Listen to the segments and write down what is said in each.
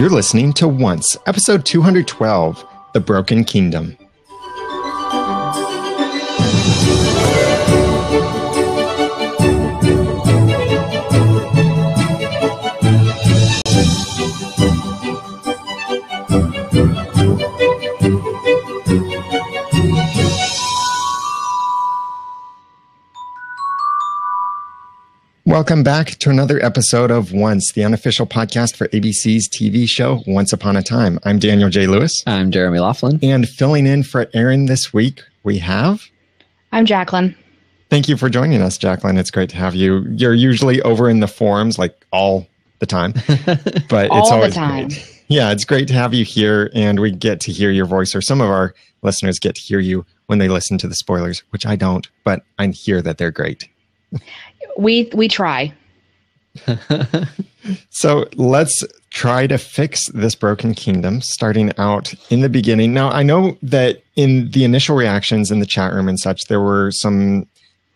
You're listening to Once, episode 212, The Broken Kingdom. Welcome back to another episode of Once, the unofficial podcast for ABC's TV show Once Upon a Time. I'm Daniel J. Lewis. I'm Jeremy Laughlin. And filling in for Aaron this week, we have... I'm Jacqueline. Thank you for joining us, Jacqueline. It's great to have you. You're usually over in the forums like all the time, but it's always great. Yeah, it's great to have you here, and we get to hear your voice, or some of our listeners get to hear you when they listen to the spoilers, which I don't, but I hear that they're great. We try. So let's try to fix this broken kingdom, starting out in the beginning. Now, I know that in the initial reactions in the chat room and such, there were some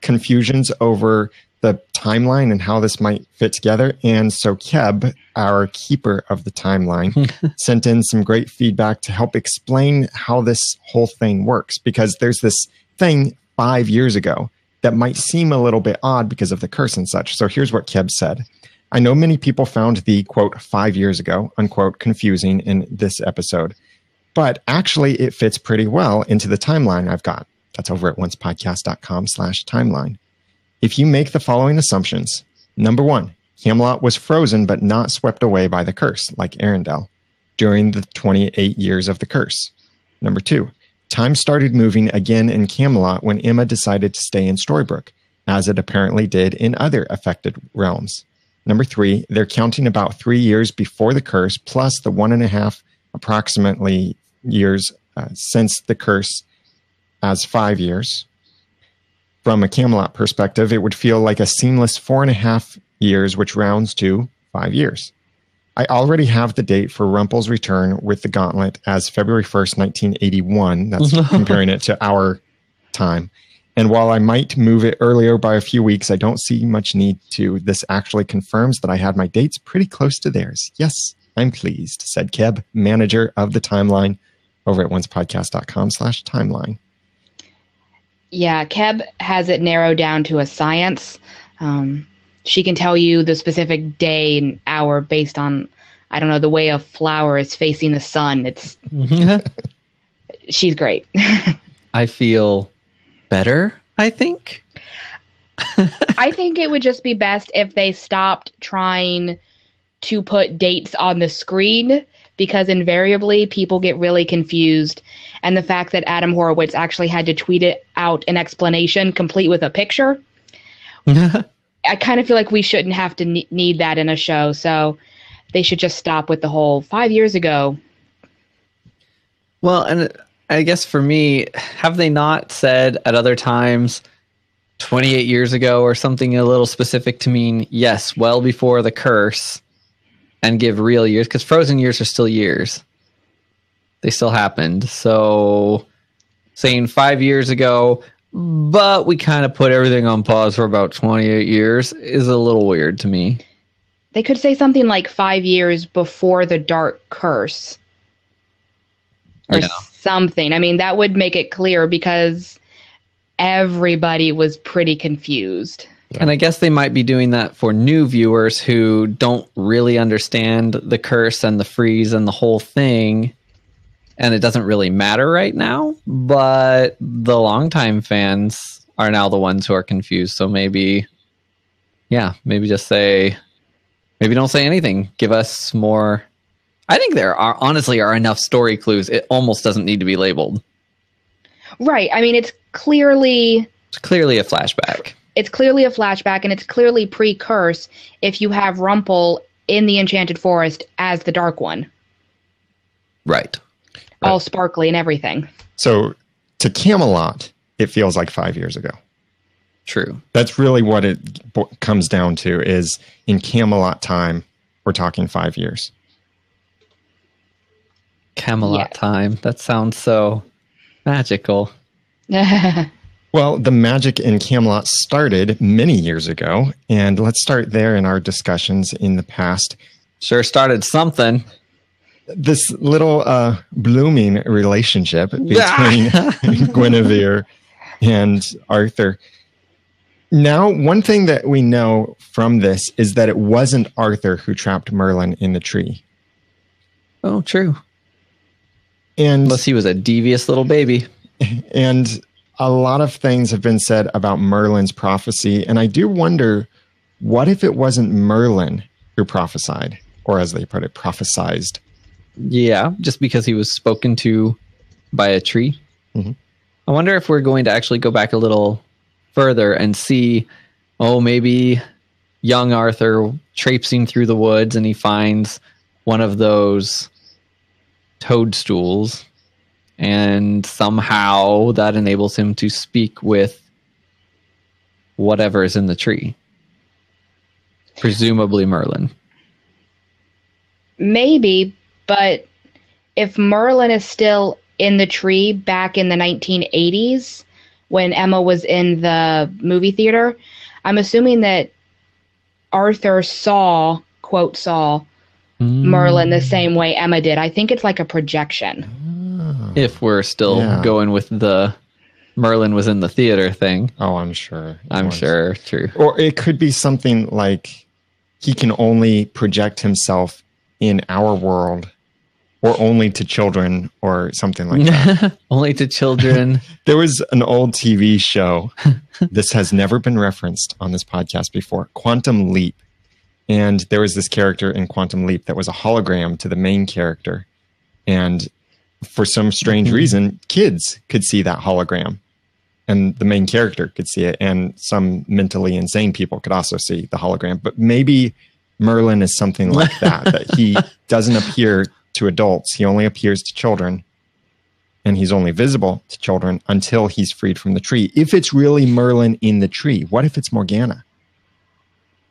confusions over the timeline and how this might fit together. And so Keb, our keeper of the timeline, sent in some great feedback to help explain how this whole thing works, because there's this thing 5 years ago that might seem a little bit odd because of the curse and such. So here's what Keb said. I know many people found the, quote, 5 years ago, unquote, confusing in this episode, but actually it fits pretty well into the timeline I've got. That's over at oncepodcast.com/timeline. If you make the following assumptions, number one, Camelot was frozen but not swept away by the curse, like Arendelle, during the 28 years of the curse. Number two, time started moving again in Camelot when Emma decided to stay in Storybrooke, as it apparently did in other affected realms. Number three, they're counting about 3 years before the curse, plus the 1.5 approximately years since the curse as 5 years. From a Camelot perspective, it would feel like a seamless 4.5 years, which rounds to 5 years. I already have the date for Rumple's return with the gauntlet as February 1st, 1981. That's comparing it to our time. And while I might move it earlier by a few weeks, I don't see much need to. This actually confirms that I had my dates pretty close to theirs. Yes, I'm pleased, said Keb, manager of the timeline over at oncepodcast.com/timeline. Yeah, Keb has it narrowed down to a science. She can tell you the specific day and hour based on, I don't know, the way a flower is facing the sun. It's she's great. I feel better, I think. I think it would just be best if they stopped trying to put dates on the screen, because invariably people get really confused. And the fact that Adam Horowitz actually had to tweet it out an explanation complete with a picture. I kind of feel like we shouldn't have to need that in a show. So they should just stop with the whole 5 years ago. Well, and I guess for me, have they not said at other times 28 years ago or something a little specific to mean, yes, well before the curse, and give real years? Because frozen years are still years. They still happened. So saying 5 years ago, but we kind of put everything on pause for about 28 years is a little weird to me. They could say something like 5 years before the Dark Curse. Or something. I mean, that would make it clear, because everybody was pretty confused. And I guess they might be doing that for new viewers who don't really understand the curse and the freeze and the whole thing. And it doesn't really matter right now, but the longtime fans are now the ones who are confused. So maybe just say, maybe don't say anything. Give us more. I think there are honestly enough story clues. It almost doesn't need to be labeled. Right. I mean, it's clearly a flashback. It's clearly a flashback, and it's clearly pre-curse if you have Rumple in the Enchanted Forest as the Dark One. Right. All sparkly and everything. So to Camelot, it feels like 5 years ago. True. That's really what it comes down to, is in Camelot time, we're talking 5 years. Camelot time. That sounds so magical. Well, the magic in Camelot started many years ago, and let's start there in our discussions in the past. Sure started something. this little blooming relationship between Guinevere and Arthur. Now, one thing that we know from this is that it wasn't Arthur who trapped Merlin in the tree. Oh, true. And unless he was a devious little baby. And a lot of things have been said about Merlin's prophecy. And I do wonder, what if it wasn't Merlin who prophesied, or as they put it, prophesized? Yeah, just because he was spoken to by a tree. Mm-hmm. I wonder if we're going to actually go back a little further and see, maybe young Arthur traipsing through the woods and he finds one of those toadstools, and somehow that enables him to speak with whatever is in the tree. Presumably Merlin. Maybe, but if Merlin is still in the tree back in the 1980s when Emma was in the movie theater, I'm assuming that Arthur saw, quote, saw Merlin the same way Emma did. I think it's like a projection. If we're still going with the Merlin was in the theater thing. Oh, I'm sure. I'm sure. True. Or it could be something like he can only project himself in our world, or only to children, or something like that. Only to children. There was an old TV show. This has never been referenced on this podcast before. Quantum Leap. And there was this character in Quantum Leap that was a hologram to the main character. And for some strange reason, kids could see that hologram. And the main character could see it. And some mentally insane people could also see the hologram. But maybe Merlin is something like that he doesn't appear to adults. He only appears to children. And he's only visible to children until he's freed from the tree. If it's really Merlin in the tree, what if it's Morgana?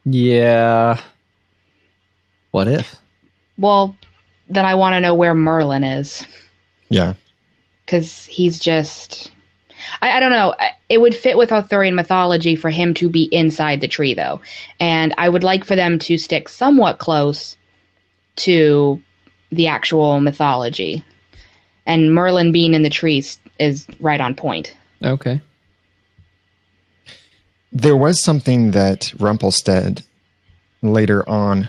Yeah. What if? Well, then I want to know where Merlin is. Yeah. Because he's just... I don't know. It would fit with Arthurian mythology for him to be inside the tree, though. And I would like for them to stick somewhat close to the actual mythology. And Merlin being in the trees is right on point. Okay. There was something that Rumpelstiltskin later on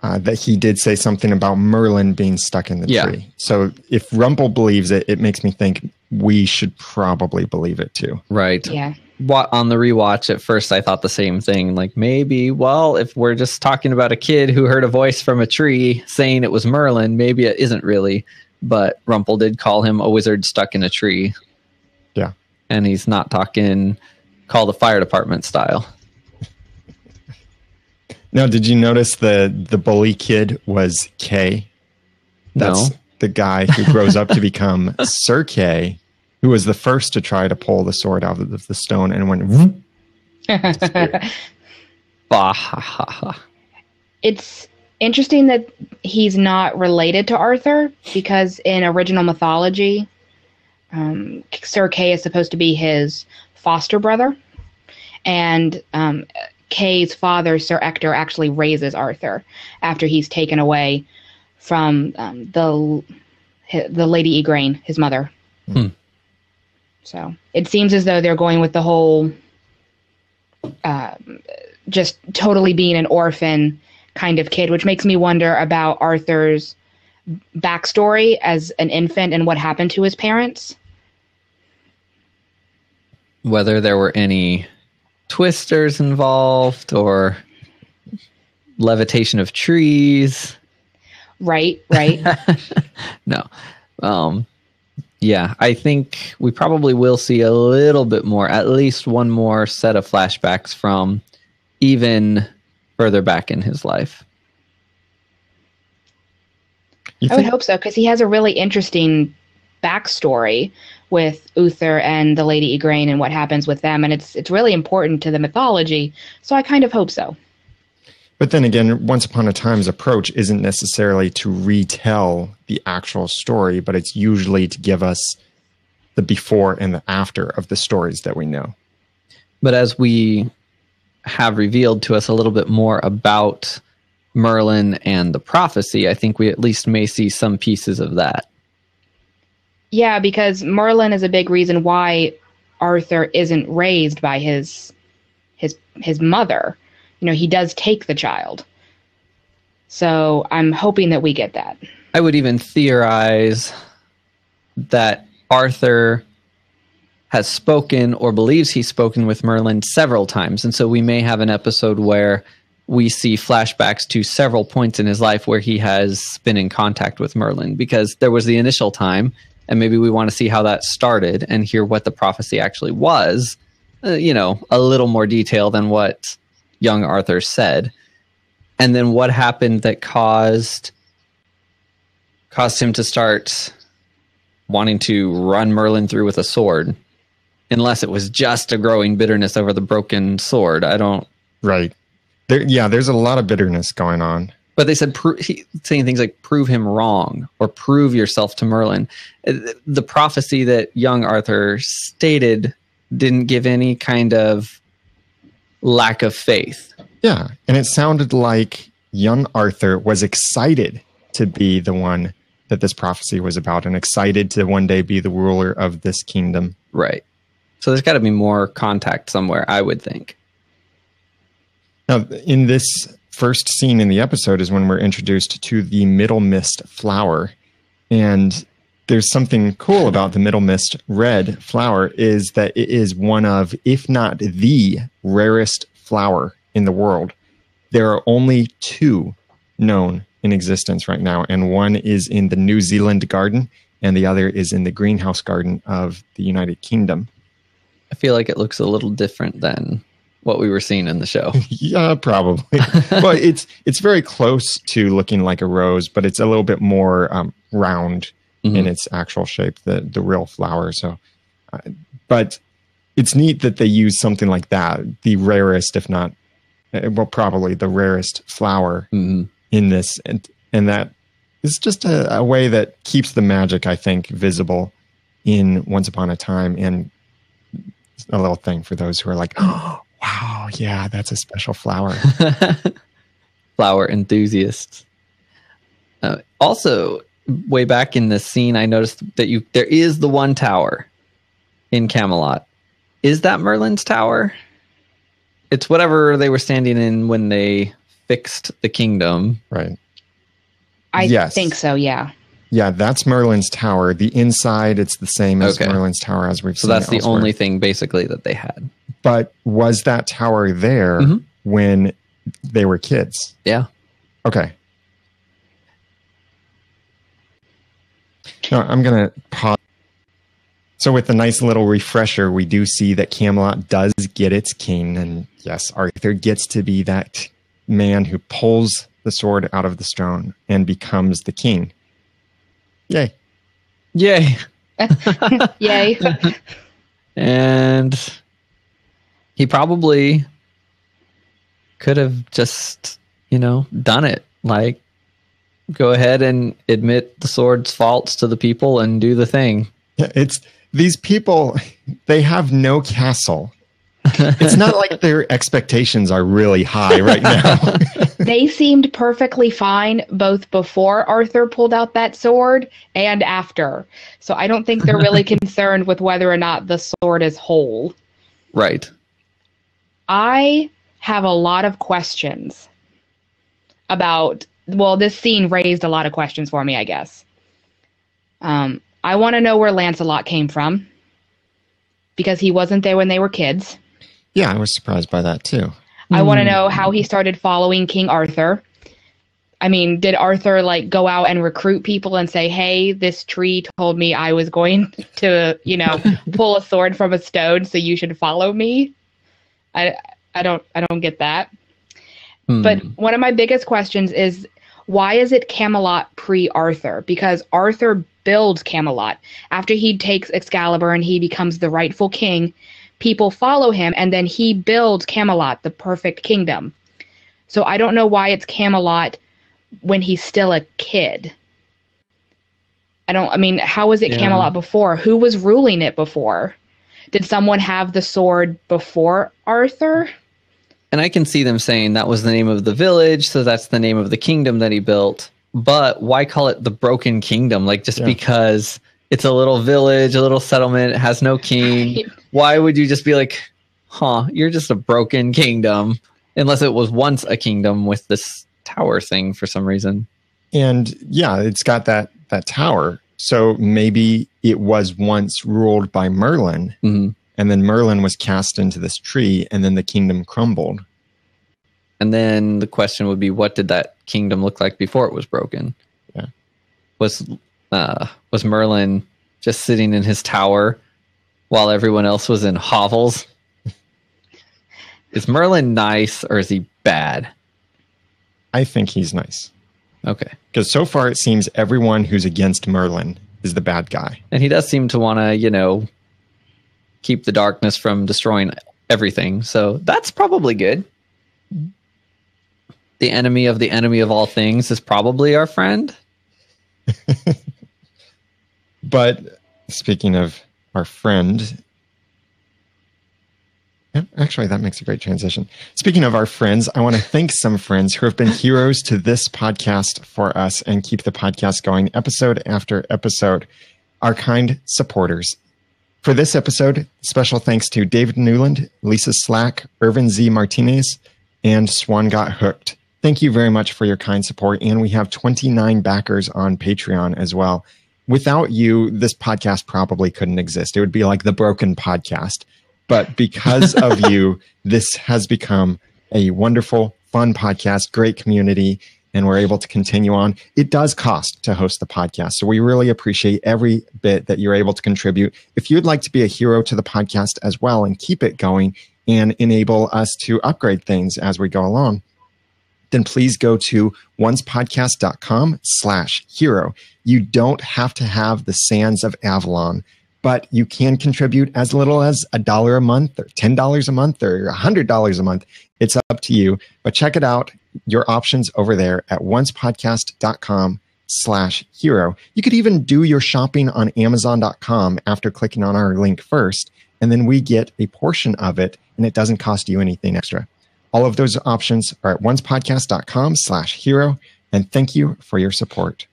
that he did say something about Merlin being stuck in the tree. So if Rumpel believes it, it makes me think we should probably believe it too. Right. Yeah. On the rewatch, at first I thought the same thing. Like, maybe, well, if we're just talking about a kid who heard a voice from a tree saying it was Merlin, maybe it isn't really. But Rumpel did call him a wizard stuck in a tree. Yeah. And he's not talking call the fire department style. Now, did you notice the bully kid was Kay? That's the guy who grows up to become Sir Kay, who was the first to try to pull the sword out of the stone and went whoop. It's interesting that he's not related to Arthur, because in original mythology, Sir Kay is supposed to be his foster brother, and Kay's father, Sir Ector, actually raises Arthur after he's taken away from the Lady Igraine, his mother. So it seems as though they're going with the whole just totally being an orphan kind of kid, which makes me wonder about Arthur's backstory as an infant and what happened to his parents. Whether there were any twisters involved or levitation of trees. Right. No. Yeah, I think we probably will see a little bit more, at least one more set of flashbacks from even further back in his life. I would hope so, because he has a really interesting backstory with Uther and the Lady Igraine and what happens with them, and it's really important to the mythology, so I kind of hope so. But then again, Once Upon a Time's approach isn't necessarily to retell the actual story, but it's usually to give us the before and the after of the stories that we know. But as we have revealed to us a little bit more about Merlin and the prophecy, I think we at least may see some pieces of that. Yeah, because Merlin is a big reason why Arthur isn't raised by his mother. You know, he does take the child. So I'm hoping that we get that. I would even theorize that Arthur has spoken or believes he's spoken with Merlin several times. And so we may have an episode where we see flashbacks to several points in his life where he has been in contact with Merlin, because there was the initial time, and maybe we want to see how that started and hear what the prophecy actually was, a little more detail than what young Arthur said. And then what happened that caused him to start wanting to run Merlin through with a sword, unless it was just a growing bitterness over the broken sword. Right. There's a lot of bitterness going on. But they said saying things like "prove him wrong" or "prove yourself to Merlin." The prophecy that young Arthur stated didn't give any kind of lack of faith. Yeah, and it sounded like young Arthur was excited to be the one that this prophecy was about, and excited to one day be the ruler of this kingdom. Right. So there's got to be more contact somewhere, I would think. Now, in this first scene in the episode is when we're introduced to the Middle Mist flower. And there's something cool about the Middle Mist red flower, is that it is one of, if not the rarest flower in the world. There are only 2 known in existence right now, and one is in the New Zealand garden, and the other is in the greenhouse garden of the United Kingdom. I feel like it looks a little different than what we were seeing in the show. Yeah, probably. Well, it's very close to looking like a rose, but it's a little bit more round in its actual shape, the real flower. So, but it's neat that they use something like that, the rarest, if not, probably the rarest flower in this, and that is just a way that keeps the magic, I think, visible in Once Upon a Time, and a little thing for those who are like, oh, wow, yeah, that's a special flower. Flower enthusiasts. Also, way back in this scene, I noticed that there is the one tower in Camelot. Is that Merlin's tower? It's whatever they were standing in when they fixed the kingdom. Right. I think so, yeah. Yeah, that's Merlin's tower. The inside, it's the same as Merlin's tower as we've seen. So that's the only thing basically that they had. But was that tower there when they were kids? Yeah. Okay. Now, I'm going to pause. So with a nice little refresher, we do see that Camelot does get its king. And yes, Arthur gets to be that man who pulls the sword out of the stone and becomes the king. Yay. Yay. Yay. And he probably could have just, done it. Like, go ahead and admit the sword's faults to the people and do the thing. Yeah, it's these people, they have no castle. It's not like their expectations are really high right now. They seemed perfectly fine both before Arthur pulled out that sword and after. So I don't think they're really concerned with whether or not the sword is whole. Right. I have a lot of questions about, this scene raised a lot of questions for me, I guess. I want to know where Lancelot came from, because he wasn't there when they were kids. Yeah, I was surprised by that too. I want to know how he started following King Arthur. I mean, did Arthur go out and recruit people and say, hey, this tree told me I was going to, pull a sword from a stone, so you should follow me? I don't get that. But one of my biggest questions is, why is it Camelot pre-Arthur? Because Arthur builds Camelot. After he takes Excalibur and he becomes the rightful king, people follow him, and then he builds Camelot, the perfect kingdom. So I don't know why it's Camelot when he's still a kid. How was it Camelot before? Who was ruling it before? Did someone have the sword before Arthur? And I can see them saying that was the name of the village, so that's the name of the kingdom that he built. But why call it the Broken Kingdom? Like, just because it's a little village, a little settlement, it has no king. Right. Why would you just be like, you're just a broken kingdom? Unless it was once a kingdom with this tower thing for some reason. And yeah, it's got that tower. So maybe it was once ruled by Merlin, and then Merlin was cast into this tree, and then the kingdom crumbled. And then the question would be, what did that kingdom look like before it was broken? Yeah. Was Merlin just sitting in his tower while everyone else was in hovels? Is Merlin nice or is he bad? I think he's nice. Okay. Because so far it seems everyone who's against Merlin is the bad guy. And he does seem to want to, keep the darkness from destroying everything. So that's probably good. The enemy of all things is probably our friend. But speaking of our friend, actually, that makes a great transition. Speaking of our friends, I want to thank some friends who have been heroes to this podcast for us and keep the podcast going episode after episode. Our kind supporters. For this episode, special thanks to David Newland, Lisa Slack, Irvin Z. Martinez, and Swan Got Hooked. Thank you very much for your kind support. And we have 29 backers on Patreon as well. Without you, this podcast probably couldn't exist. It would be like the Broken Podcast. But because of you, this has become a wonderful, fun podcast, great community, and we're able to continue on. It does cost to host the podcast, so we really appreciate every bit that you're able to contribute. If you'd like to be a hero to the podcast as well and keep it going and enable us to upgrade things as we go along, then please go to oncepodcast.com/hero. You don't have to have the Sands of Avalon, but you can contribute as little as $1 a month or $10 a month or $100 a month. It's up to you, but check it out. Your options over there at oncepodcast.com/hero. You could even do your shopping on Amazon.com after clicking on our link first, and then we get a portion of it, and it doesn't cost you anything extra. All of those options are at oncepodcast.com/hero, and thank you for your support.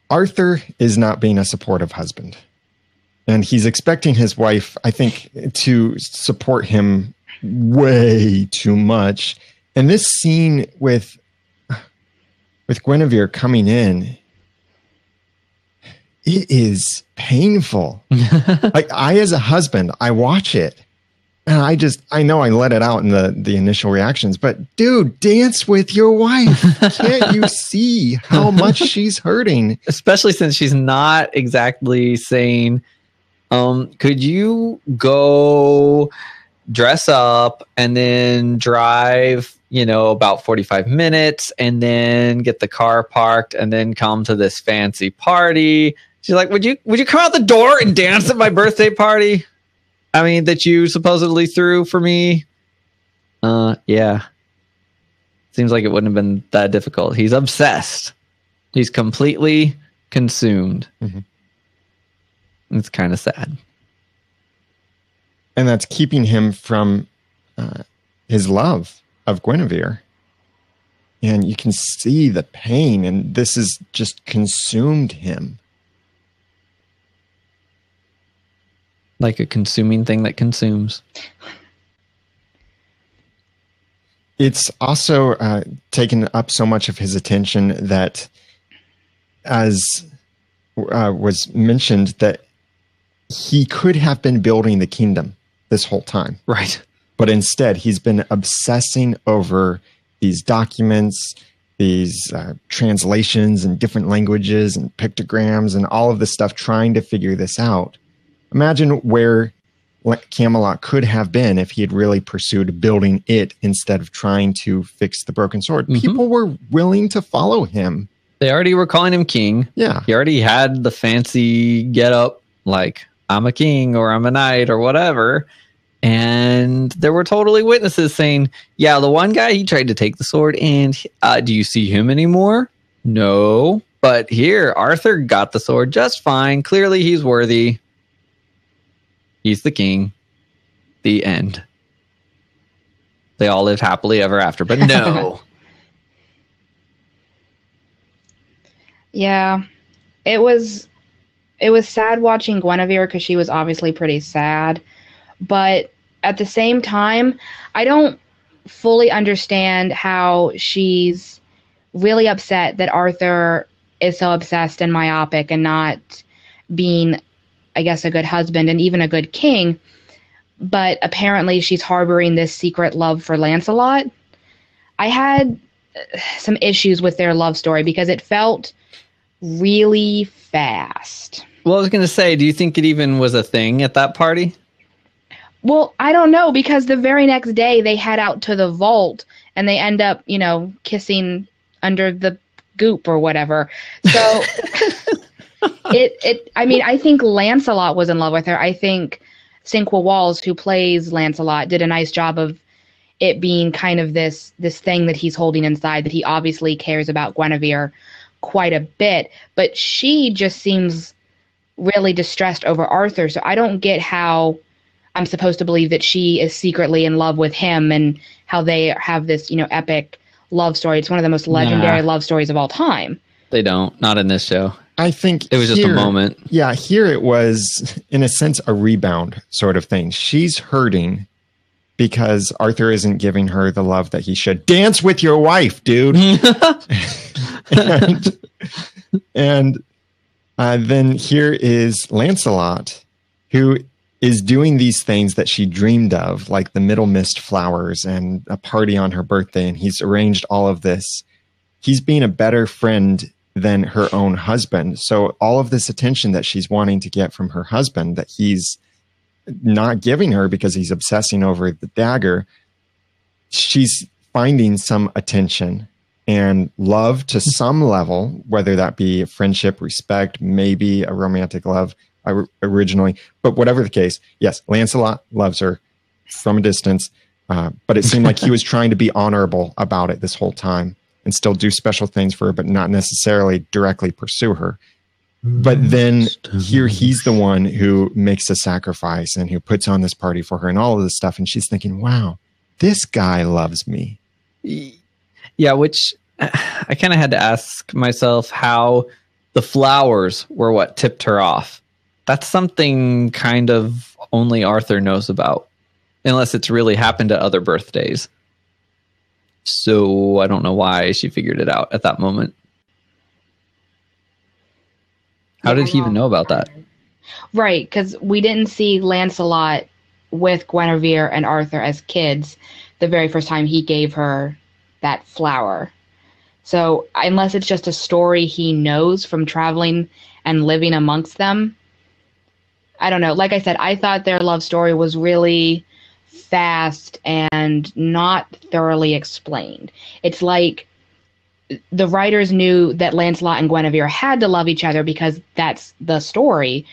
Arthur is not being a supportive husband, and he's expecting his wife, I think, to support him way too much. And this scene with Guinevere coming in, it is painful. Like, as a husband, I watch it and I know I let it out in the initial reactions, but dude, dance with your wife. Can't you see how much she's hurting? Especially since she's not exactly saying, could you go dress up and then drive, about 45 minutes and then get the car parked and then come to this fancy party. She's like, would you come out the door and dance at my birthday party? I mean, that you supposedly threw for me. Yeah. Seems like it wouldn't have been that difficult. He's obsessed. He's completely consumed. Mm-hmm. It's kind of sad. And that's keeping him from his love of Guinevere. And you can see the pain, and this has just consumed him. Like a consuming thing that consumes. It's also taken up so much of his attention that, as was mentioned, that he could have been building the kingdom this whole time. Right. But instead, he's been obsessing over these documents, these translations in different languages and pictograms and all of this stuff, trying to figure this out. Imagine where Camelot could have been if he had really pursued building it instead of trying to fix the broken sword. Mm-hmm. People were willing to follow him. They already were calling him king. Yeah. He already had the fancy get up, like, I'm a king or I'm a knight or whatever. And there were totally witnesses saying, yeah, the one guy, he tried to take the sword, and do you see him anymore? No. But here, Arthur got the sword just fine. Clearly, he's worthy. He's the king. The end. They all lived happily ever after, but no. Yeah, it was sad watching Guinevere because she was obviously pretty sad, but at the same time, I don't fully understand how she's really upset that Arthur is so obsessed and myopic and not being, I guess, a good husband and even a good king. But apparently she's harboring this secret love for Lancelot. I had some issues with their love story because it felt really fast. Well, I was going to say, do you think it even was a thing at that party? Well, I don't know, because the very next day they head out to the vault and they end up, kissing under the goop or whatever. So I think Lancelot was in love with her. I think Cinqua Walls, who plays Lancelot, did a nice job of it being kind of this thing that he's holding inside, that he obviously cares about Guinevere quite a bit, but she just seems really distressed over Arthur. So I don't get how I'm supposed to believe that she is secretly in love with him and how they have this, epic love story. It's one of the most legendary love stories of all time. They don't. Not in this show. I think it was just a moment. Yeah, here it was, in a sense, a rebound sort of thing. She's hurting because Arthur isn't giving her the love that he should. Dance with your wife, dude. and then here is Lancelot, who is doing these things that she dreamed of, like the Middle Mist flowers and a party on her birthday, and he's arranged all of this. He's being a better friend than her own husband. So all of this attention that she's wanting to get from her husband that he's not giving her because he's obsessing over the dagger, she's finding some attention and love to some level, whether that be friendship, respect, maybe a romantic love originally. But whatever the case, yes, Lancelot loves her from a distance, but it seemed like he was trying to be honorable about it this whole time and still do special things for her, but not necessarily directly pursue her. But then here he's the one who makes a sacrifice and who puts on this party for her and all of this stuff. And she's thinking, wow, this guy loves me. Yeah, which I kind of had to ask myself how the flowers were what tipped her off. That's something kind of only Arthur knows about, unless it's really happened at other birthdays. So I don't know why she figured it out at that moment. How did he even know about that? Right, because we didn't see Lancelot with Guinevere and Arthur as kids the very first time he gave her that flower. So unless it's just a story he knows from traveling and living amongst them, I don't know. Like I said, I thought their love story was really fast and not thoroughly explained. It's like the writers knew that Lancelot and Guinevere had to love each other because that's the story,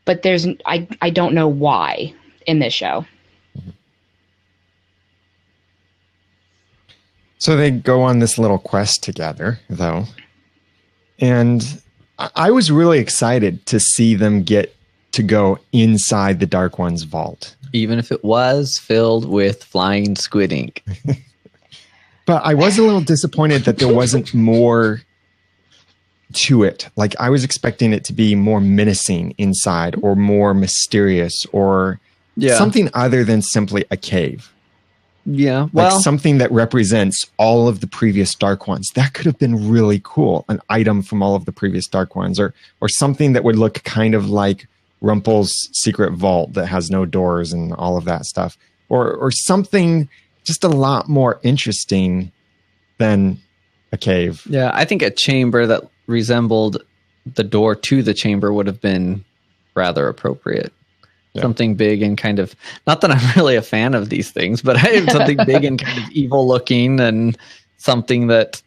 but I don't know why in this show. So they go on this little quest together, though, and I was really excited to see them get to go inside the Dark One's vault. Even if it was filled with flying squid ink. But I was a little disappointed that there wasn't more to it. Like, I was expecting it to be more menacing inside or more mysterious or something other than simply a cave. Yeah, well, like something that represents all of the previous Dark Ones. That could have been really cool. An item from all of the previous Dark Ones, or something that would look kind of like Rumpel's secret vault that has no doors and all of that stuff, or something just a lot more interesting than a cave. Yeah, I think a chamber that resembled the door to the chamber would have been rather appropriate. Yeah. Something big and kind of, not that I'm really a fan of these things, but I have something big and kind of evil looking, and something that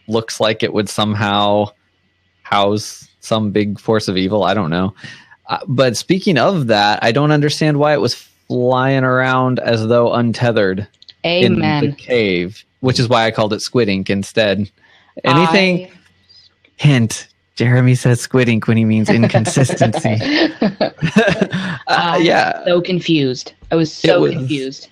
looks like it would somehow house some big force of evil. I don't know. But speaking of that, I don't understand why it was flying around as though untethered. Amen. In the cave, which is why I called it squid ink instead. Anything? Hint. Jeremy says squid ink when he means inconsistency. Yeah. So confused. I was so confused.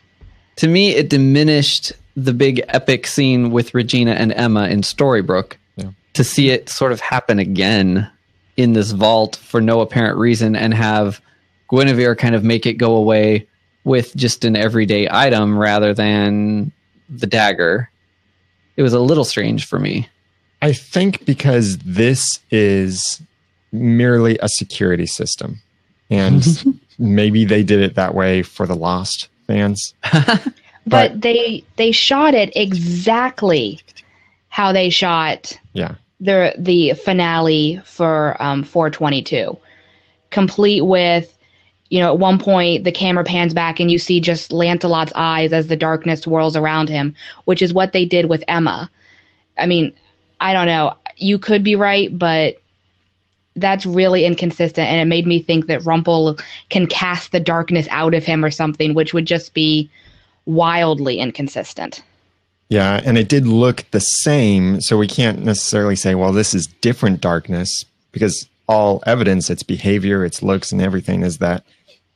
To me, it diminished the big epic scene with Regina and Emma in Storybrooke. Yeah. To see it sort of happen again in this vault for no apparent reason and have Guinevere kind of make it go away with just an everyday item rather than the dagger. It was a little strange for me. I think because this is merely a security system, and maybe they did it that way for the Lost fans. But they shot it exactly how they shot the finale for 422, complete with, at one point the camera pans back and you see just Lancelot's eyes as the darkness swirls around him, which is what they did with Emma. I mean, I don't know. You could be right, but that's really inconsistent, and it made me think that Rumpel can cast the darkness out of him or something, which would just be wildly inconsistent. Yeah, and it did look the same, so we can't necessarily say, well, this is different darkness, because all evidence, its behavior, its looks, and everything is that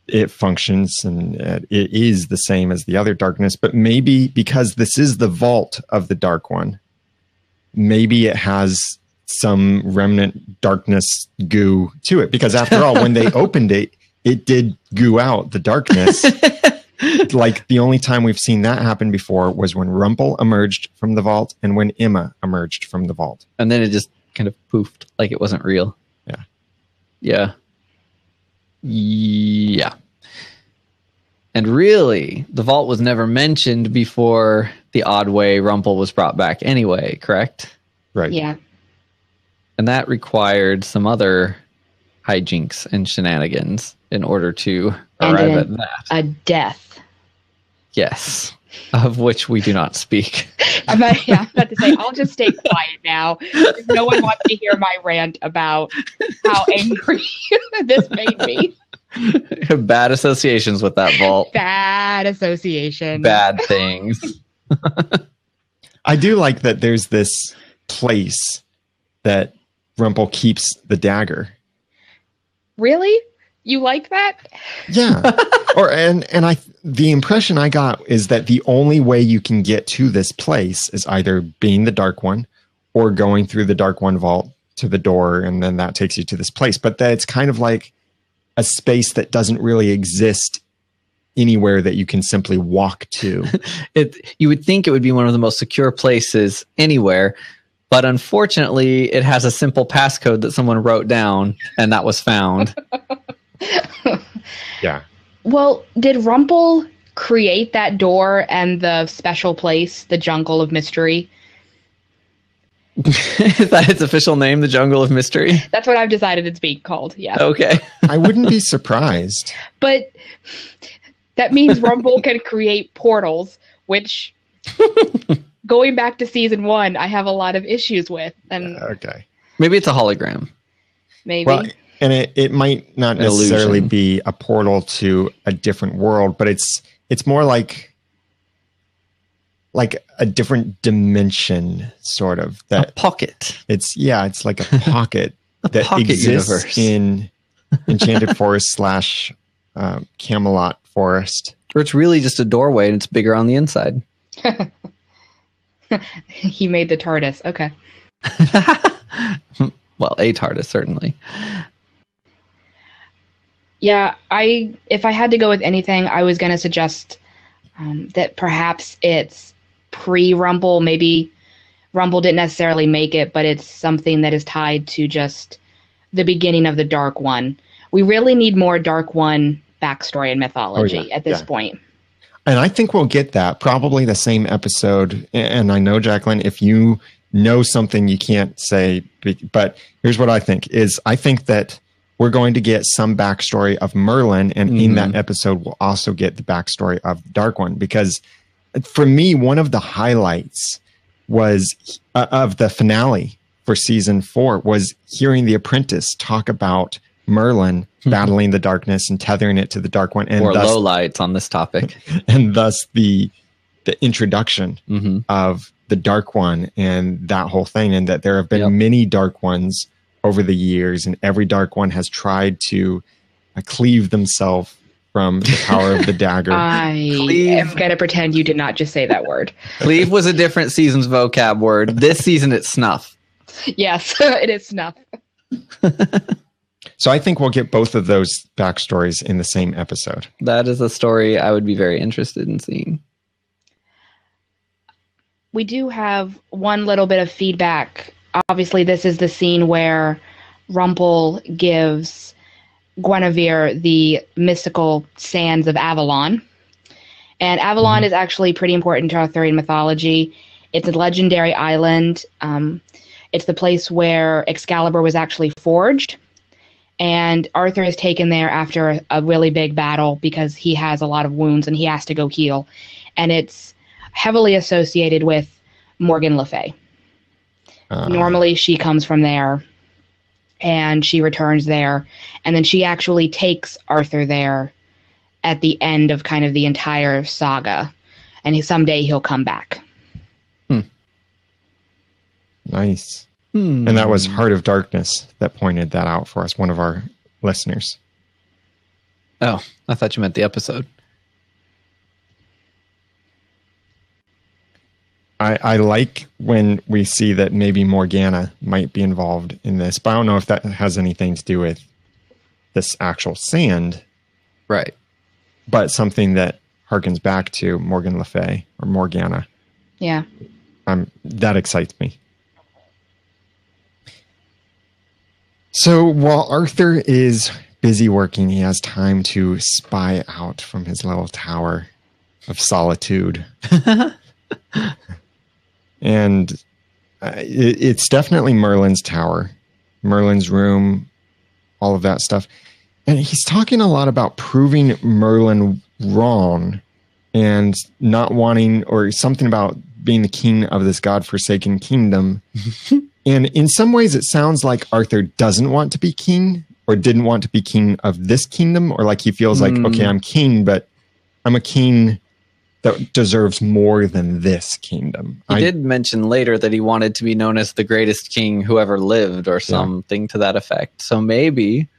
it functions and it is the same as the other darkness. But maybe because this is the vault of the Dark One, maybe it has some remnant darkness goo to it, because after all, when they opened it, it did goo out the darkness. Like the only time we've seen that happen before was when Rumpel emerged from the vault and when Emma emerged from the vault. And then it just kind of poofed like it wasn't real. Yeah. Yeah. Yeah. And really, the vault was never mentioned before the odd way Rumpel was brought back anyway, correct? Right. Yeah. And that required some other hijinks and shenanigans in order to arrive at that. A death. Yes. Of which we do not speak. I'm about to say, I'll just stay quiet now. No one wants to hear my rant about how angry this made me. Bad associations with that vault. Bad association. Bad things. I do like that there's this place that Rumpel keeps the dagger. Really? You like that? Yeah. The impression I got is that the only way you can get to this place is either being the Dark One or going through the Dark One vault to the door, and then that takes you to this place. But that it's kind of like a space that doesn't really exist anywhere that you can simply walk to. You would think it would be one of the most secure places anywhere, but unfortunately it has a simple passcode that someone wrote down and that was found. Yeah. Well, did Rumpel create that door and the special place, the Jungle of Mystery? Is that its official name, the Jungle of Mystery? That's what I've decided it's being called, yeah. Okay. I wouldn't be surprised. But that means Rumpel can create portals, which, going back to season 1, I have a lot of issues with. And okay. Maybe it's a hologram. Maybe. Well, and it might not necessarily be a portal to a different world, but it's more like a different dimension, sort of. That a pocket. It's like a pocket that pocket exists universe. in Enchanted Forest / Camelot Forest. Or it's really just a doorway and it's bigger on the inside. He made the TARDIS. Okay. Well, a TARDIS, certainly. Yeah, if I had to go with anything, I was going to suggest that perhaps it's pre-Rumpel. Maybe Rumpel didn't necessarily make it, but it's something that is tied to just the beginning of the Dark One. We really need more Dark One backstory and mythology at this point. And I think we'll get that, probably the same episode. And I know, Jacqueline, if you know something you can't say, but here's what I think is I think that we're going to get some backstory of Merlin, and in that episode, we'll also get the backstory of Dark One. Because for me, one of the highlights was of the finale for season 4 was hearing the apprentice talk about Merlin battling the darkness and tethering it to the Dark One, and or thus, lowlights on this topic, and thus the introduction of the Dark One and that whole thing, and that there have been many Dark Ones over the years, and every dark one has tried to cleave themselves from the power of the dagger. I am going to pretend you did not just say that word. Cleave was a different season's vocab word. This season, it's snuff. Yes, it is snuff. So I think we'll get both of those backstories in the same episode. That is a story I would be very interested in seeing. We do have one little bit of feedback. Obviously, this is the scene where Rumpel gives Guinevere the mystical sands of Avalon. And Avalon is actually pretty important to Arthurian mythology. It's a legendary island. It's the place where Excalibur was actually forged. And Arthur is taken there after a really big battle because he has a lot of wounds and he has to go heal. And it's heavily associated with Morgan Le Fay. Normally she comes from there and she returns there. And then she actually takes Arthur there at the end of kind of the entire saga. And someday he'll come back. Nice. And that was Heart of Darkness that pointed that out for us, one of our listeners. Oh, I thought you meant the episode. I like when we see that maybe Morgana might be involved in this, but I don't know if that has anything to do with this actual sand. Right. But something that harkens back to Morgan Le Fay or Morgana. Yeah. That excites me. So while Arthur is busy working, he has time to spy out from his little tower of solitude. And it's definitely Merlin's tower, Merlin's room, all of that stuff. And he's talking a lot about proving Merlin wrong and not wanting, or something about being the king of this godforsaken kingdom. And in some ways, it sounds like Arthur doesn't want to be king or didn't want to be king of this kingdom, or like he feels like, okay, I'm king, but I'm a king that deserves more than this kingdom. He did mention later that he wanted to be known as the greatest king who ever lived or something to that effect. So maybe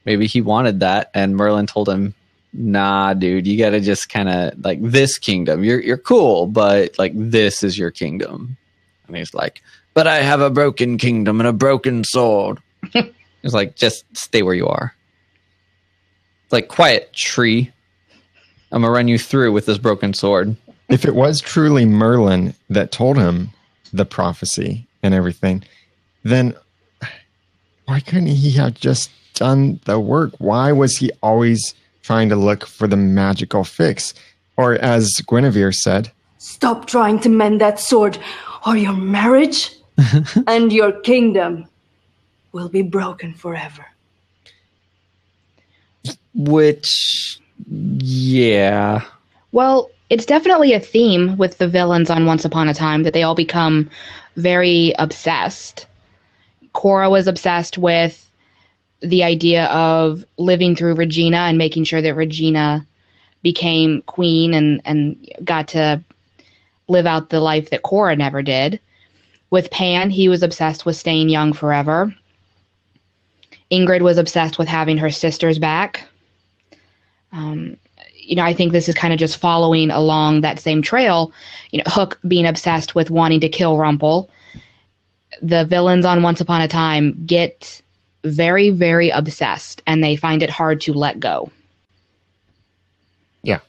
he wanted that, and Merlin told him, nah, dude, you got to just kind of like this kingdom. You're cool, but like this is your kingdom. And he's like, but I have a broken kingdom and a broken sword. He's like, just stay where you are. It's like, quiet, tree. I'm going to run you through with this broken sword. If it was truly Merlin that told him the prophecy and everything, then why couldn't he have just done the work? Why was he always trying to look for the magical fix? Or as Guinevere said, stop trying to mend that sword, or your marriage and your kingdom will be broken forever. Which, yeah. Well, it's definitely a theme with the villains on Once Upon a Time that they all become very obsessed. Cora was obsessed with the idea of living through Regina and making sure that Regina became queen and got to live out the life that Cora never did. With Pan, he was obsessed with staying young forever. Ingrid was obsessed with having her sisters back. I think this is kind of just following along that same trail. Hook being obsessed with wanting to kill Rumpel. The villains on Once Upon a Time get very, very obsessed, and they find it hard to let go. Yeah.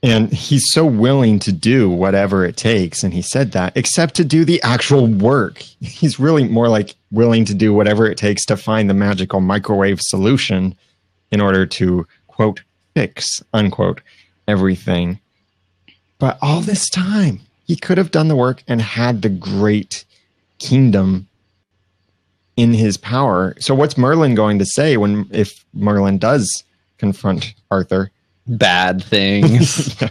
And he's so willing to do whatever it takes, and he said that, except to do the actual work. He's really more like willing to do whatever it takes to find the magical microwave solution in order to, quote, fix, unquote, everything. But all this time, he could have done the work and had the great kingdom in his power. So what's Merlin going to say if Merlin does confront Arthur? Bad things. Yeah.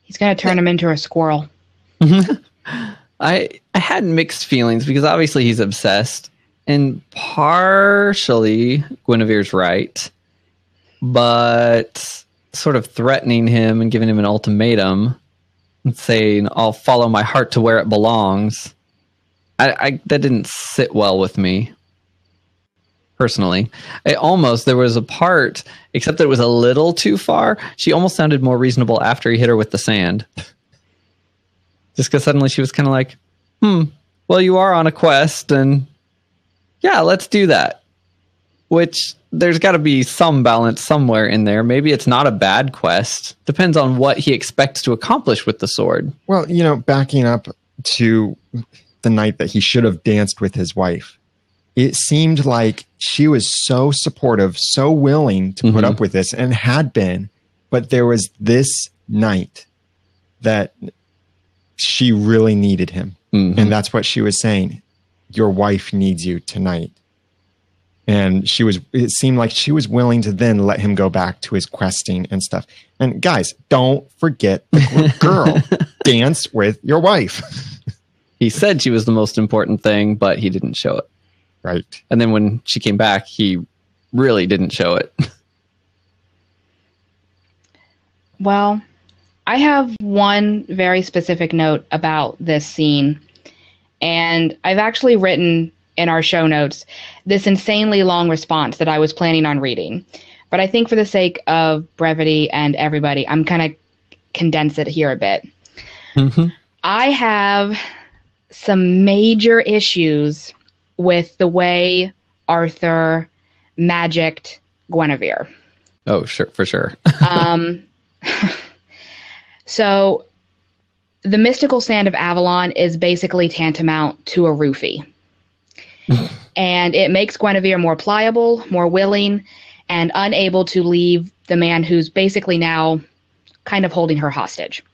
He's going to turn him into a squirrel. I had mixed feelings because obviously he's obsessed, and partially Guinevere's right, but sort of threatening him and giving him an ultimatum and saying, I'll follow my heart to where it belongs. I that didn't sit well with me personally. There was a part, except that it was a little too far. She almost sounded more reasonable after he hit her with the sand. Just because suddenly she was kind of like, well, you are on a quest, and yeah, let's do that. Which there's got to be some balance somewhere in there. Maybe it's not a bad quest. Depends on what he expects to accomplish with the sword. Well, backing up to the night that he should have danced with his wife, it seemed like she was so supportive, so willing to put up with this, and had been. But there was this night that she really needed him. And that's what she was saying. Your wife needs you tonight. And it seemed like she was willing to then let him go back to his questing and stuff. And guys, don't forget the girl. Dance with your wife. He said she was the most important thing, but he didn't show it. Right. And then when she came back, he really didn't show it. Well, I have one very specific note about this scene. And I've actually written in our show notes this insanely long response that I was planning on reading. But I think for the sake of brevity and everybody, I'm going to condense it here a bit. I have some major issues with the way Arthur magicked Guinevere. Oh, sure, for sure. So the mystical sand of Avalon is basically tantamount to a roofie. And it makes Guinevere more pliable, more willing, and unable to leave the man who's basically now kind of holding her hostage.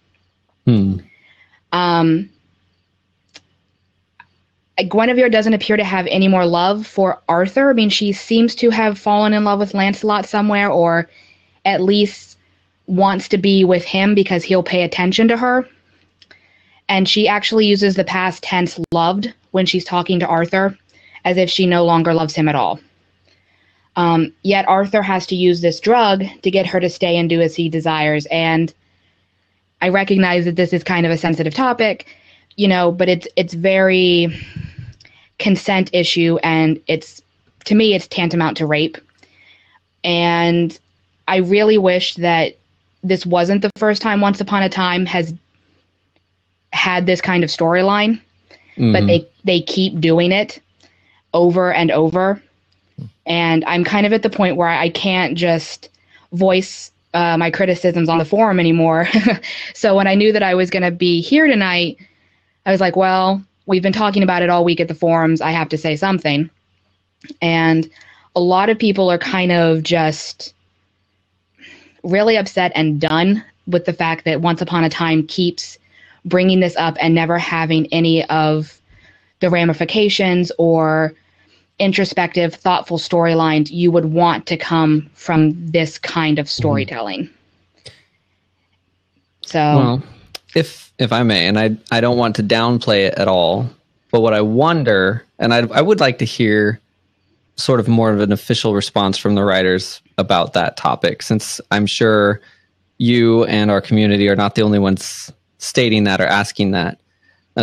Guinevere doesn't appear to have any more love for Arthur. I mean, she seems to have fallen in love with Lancelot somewhere, or at least wants to be with him because he'll pay attention to her. And she actually uses the past tense loved when she's talking to Arthur, as if she no longer loves him at all. Yet Arthur has to use this drug to get her to stay and do as he desires. And I recognize that this is kind of a sensitive topic, but it's very consent issue, and to me, it's tantamount to rape. And I really wish that this wasn't the first time Once Upon a Time has had this kind of storyline, but they keep doing it over and over. And I'm kind of at the point where I can't just voice my criticisms on the forum anymore. So when I knew that I was going to be here tonight, I was like, well, we've been talking about it all week at the forums. I have to say something. And a lot of people are kind of just really upset and done with the fact that Once Upon a Time keeps bringing this up and never having any of the ramifications or introspective, thoughtful storylines you would want to come from this kind of storytelling. So, well, if I may, and I don't want to downplay it at all, but what I wonder, and I would like to hear sort of more of an official response from the writers about that topic, since I'm sure you and our community are not the only ones stating that or asking that.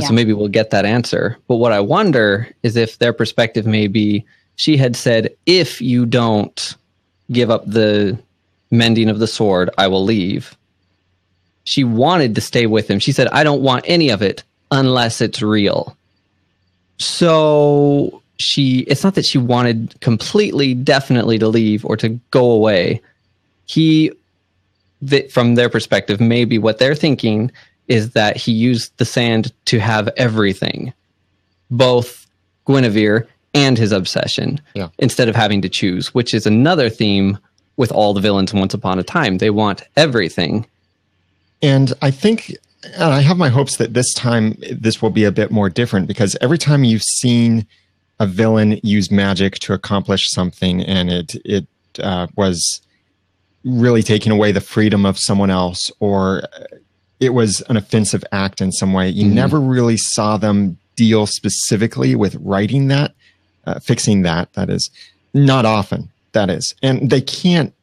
So maybe we'll get that answer. But what I wonder is if their perspective may be, she had said, if you don't give up the mending of the sword, I will leave. She wanted to stay with him. She said, I don't want any of it unless it's real. So it's not that she wanted completely, definitely to leave or to go away. From their perspective, maybe what they're thinking is that he used the sand to have everything, both Guinevere and his obsession, instead of having to choose, which is another theme with all the villains Once Upon a Time. They want everything. And I think, and I have my hopes that this time this will be a bit more different, because every time you've seen a villain use magic to accomplish something and it was really taking away the freedom of someone else, or it was an offensive act in some way, you never really saw them deal specifically with writing that, fixing that is. Not often, that is. And they can't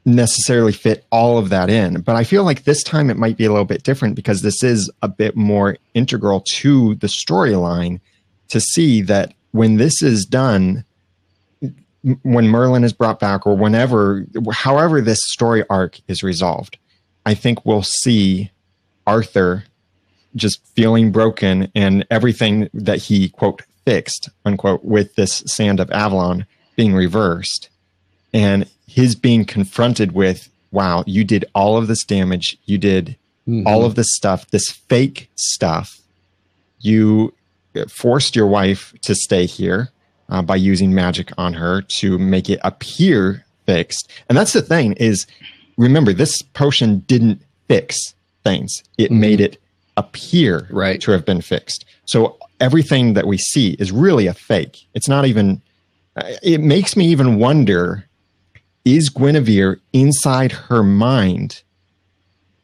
necessarily fit all of that in. But I feel like this time it might be a little bit different, because this is a bit more integral to the storyline. to see that when this is done, when Merlin is brought back, or however this story arc is resolved, I think we'll see Arthur just feeling broken, and everything that he, quote, fixed, unquote, with this Sand of Avalon being reversed, and his being confronted with, wow, you did all of this damage, you did all of this stuff, this fake stuff, you forced your wife to stay here by using magic on her to make it appear fixed. And that's the thing is, remember, this potion didn't fix things. It made it appear to have been fixed. So everything that we see is really a fake. It's not even, it makes me even wonder, is Guinevere inside her mind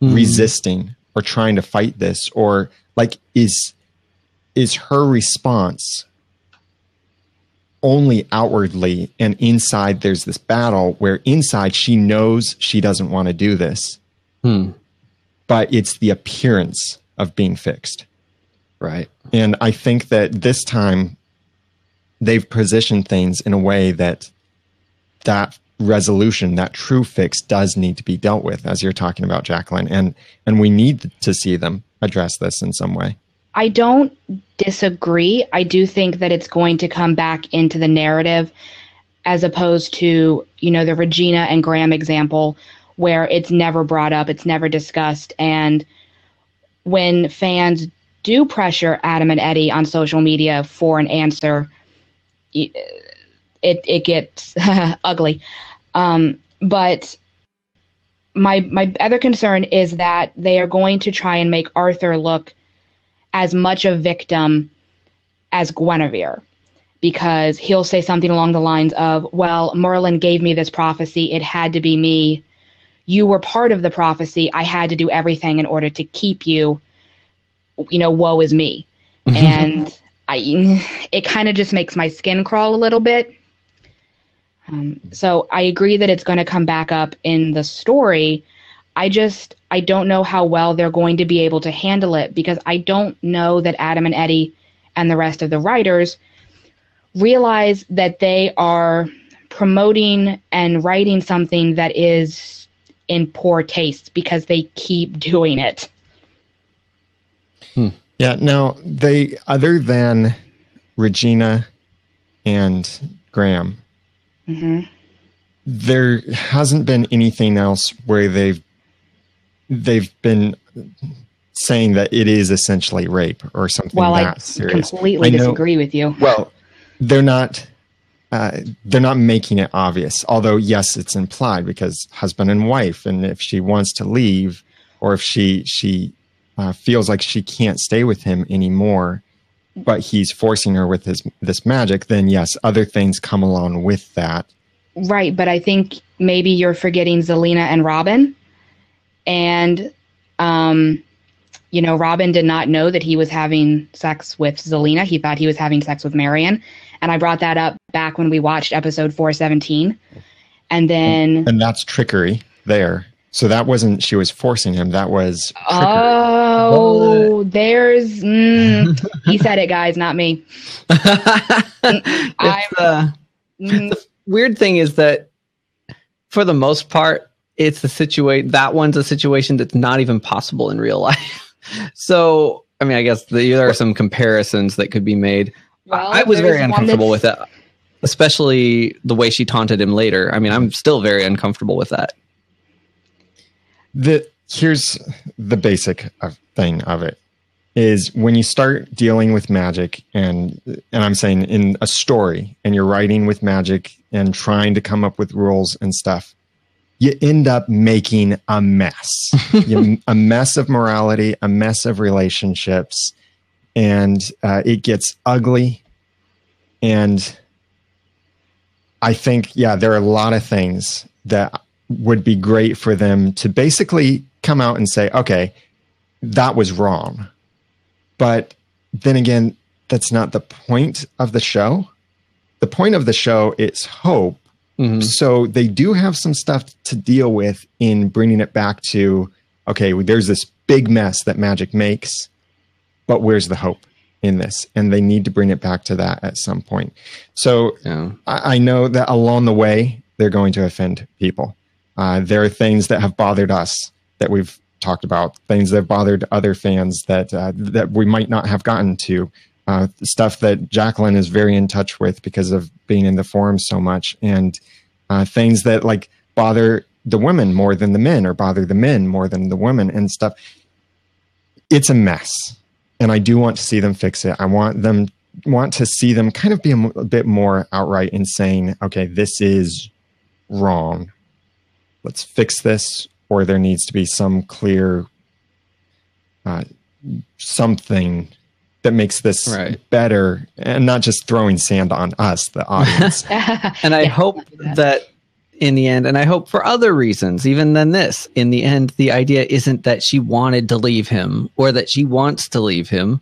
resisting or trying to fight this? Or like, is her response only outwardly, and inside there's this battle where inside she knows she doesn't want to do this, but it's the appearance of being fixed. Right. And I think that this time they've positioned things in a way that resolution, that true fix, does need to be dealt with, as you're talking about, Jacqueline. And we need to see them address this in some way. I don't disagree. I do think that it's going to come back into the narrative, as opposed to, the Regina and Graham example, where it's never brought up, it's never discussed. And when fans do pressure Adam and Eddie on social media for an answer, it gets ugly. But my other concern is that they are going to try and make Arthur look as much a victim as Guinevere, because he'll say something along the lines of, well, Merlin gave me this prophecy. It had to be me. You were part of the prophecy. I had to do everything in order to keep you. Woe is me. And it kind of just makes my skin crawl a little bit. So I agree that it's going to come back up in the story. I don't know how well they're going to be able to handle it, because I don't know that Adam and Eddie and the rest of the writers realize that they are promoting and writing something that is in poor taste, because they keep doing it. Yeah. Now, other than Regina and Graham, there hasn't been anything else where they've been saying that it is essentially rape or something that serious. I completely disagree with you. Well, they're not making it obvious, although yes, it's implied, because husband and wife, and if she wants to leave, or if she feels like she can't stay with him anymore, but he's forcing her with this magic, then yes, other things come along with that. Right, but I think maybe you're forgetting Zelena and Robin. And, Robin did not know that he was having sex with Zelena. He thought he was having sex with Marion. And I brought that up back when we watched episode 417. And then... And that's trickery there. So that wasn't she was forcing him. That was trickery. Oh, there's... he said it, guys, not me. The weird thing is that, for the most part, it's the situation. That one's a situation that's not even possible in real life. So, I mean, I guess there are some comparisons that could be made. Well, I was very uncomfortable with it, especially the way she taunted him later. I mean, I'm still very uncomfortable with that. Here's the basic thing of it is, when you start dealing with magic, and I'm saying in a story, and you're writing with magic and trying to come up with rules and stuff, you end up making a mess. A mess of morality, a mess of relationships, and it gets ugly. And I think, there are a lot of things that would be great for them to basically come out and say, okay, that was wrong. But then again, that's not the point of the show. The point of the show is hope. So they do have some stuff to deal with in bringing it back to, okay, there's this big mess that magic makes, but where's the hope? in this, and they need to bring it back to that at some point. So Yeah. I know that along the way, they're going to offend people. There are things that have bothered us that we've talked about, things that have bothered other fans that we might not have gotten to, stuff that Jacqueline is very in touch with because of being in the forum so much, and things that like bother the women more than the men, or bother the men more than the women and stuff. It's a mess, and I do want to see them fix it. I want to see them kind of be a bit more outright in saying, okay, this is wrong. Let's fix this, or there needs to be some clear something that makes this better, and not just throwing sand on us, the audience. And I hope that in the end, and I hope for other reasons, even than this, in the end, the idea isn't that she wanted to leave him or that she wants to leave him.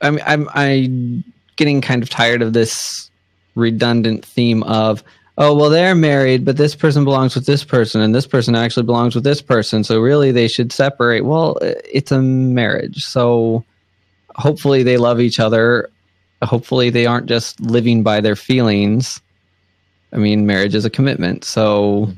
I mean, I'm getting kind of tired of this redundant theme of, oh, well, they're married, but this person belongs with this person, and this person actually belongs with this person, so really they should separate. Well, it's a marriage, so hopefully they love each other. Hopefully they aren't just living by their feelings. I mean, marriage is a commitment, so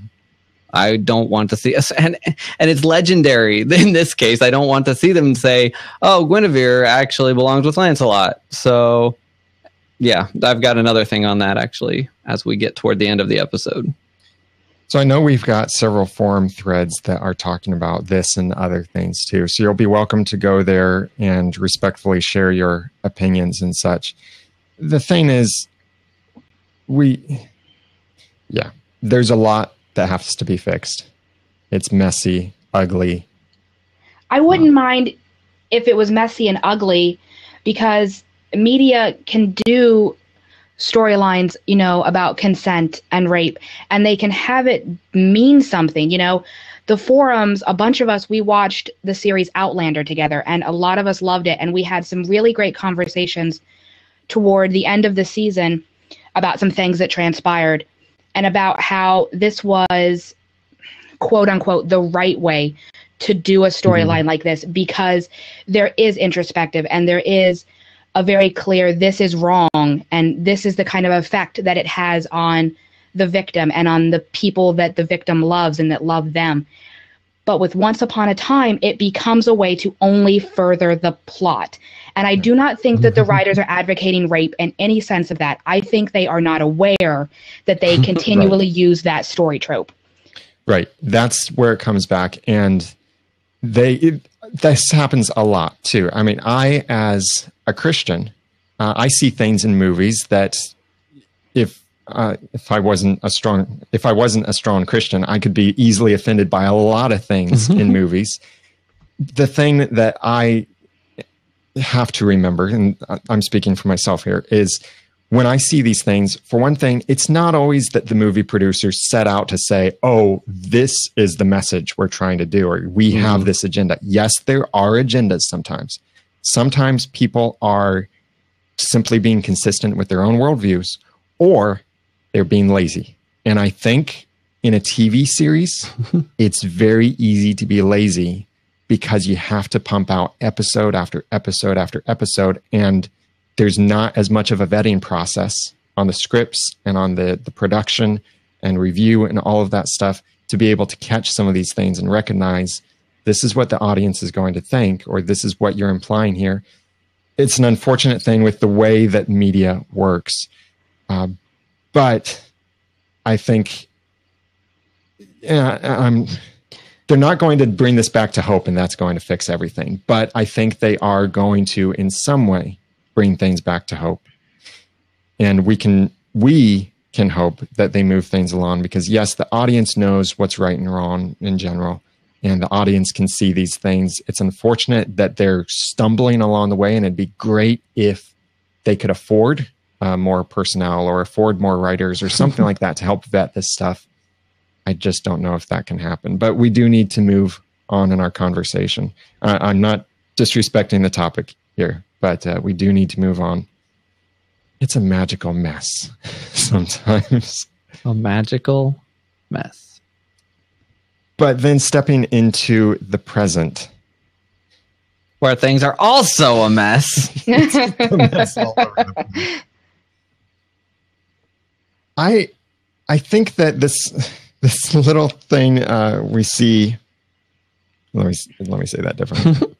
I don't want to see us. And it's legendary in this case. I don't want to see them say, oh, Guinevere actually belongs with Lancelot. So, yeah, I've got another thing on that, actually, as we get toward the end of the episode. So I know we've got several forum threads that are talking about this and other things, too. So you'll be welcome to go there and respectfully share your opinions and such. The thing is, there's a lot that has to be fixed. It's messy, ugly. I wouldn't mind if it was messy and ugly, because media can do storylines, about consent and rape, and they can have it mean something. The forums, a bunch of us, we watched the series Outlander together, and a lot of us loved it, and we had some really great conversations toward the end of the season about some things that transpired, and about how this was, quote unquote, the right way to do a storyline like this, because there is introspective and there is a very clear, this is wrong, and this is the kind of effect that it has on the victim and on the people that the victim loves and that love them. But with Once Upon a Time, it becomes a way to only further the plot. And I do not think that the writers are advocating rape in any sense of that. I think they are not aware that they continually use that story trope. Right. That's where it comes back. And this happens a lot, too. I mean, I, as a Christian, I see things in movies that if I wasn't a strong Christian, I could be easily offended by a lot of things in movies. The thing that I have to remember, and I'm speaking for myself here, is when I see these things, for one thing, it's not always that the movie producers set out to say, oh, this is the message we're trying to do, or we have this agenda. Yes, there are agendas sometimes. Sometimes people are simply being consistent with their own worldviews, or they're being lazy. And I think in a TV series, it's very easy to be lazy because you have to pump out episode after episode after episode, and there's not as much of a vetting process on the scripts and on the production and review and all of that stuff to be able to catch some of these things and recognize this is what the audience is going to think, or this is what you're implying here. It's an unfortunate thing with the way that media works. But I think they're not going to bring this back to hope and that's going to fix everything. But I think they are going to, in some way, bring things back to hope. And we can hope that they move things along, because yes, the audience knows what's right and wrong in general, and the audience can see these things. It's unfortunate that they're stumbling along the way, and it'd be great if they could afford more personnel or afford more writers or something like that to help vet this stuff. I just don't know if that can happen, but we do need to move on in our conversation. I'm not disrespecting the topic here, but we do need to move on. It's a magical mess sometimes. A magical mess. But then stepping into the present, Where things are also a mess. A mess all over the place. I think that this little thing we see. Let me say that differently.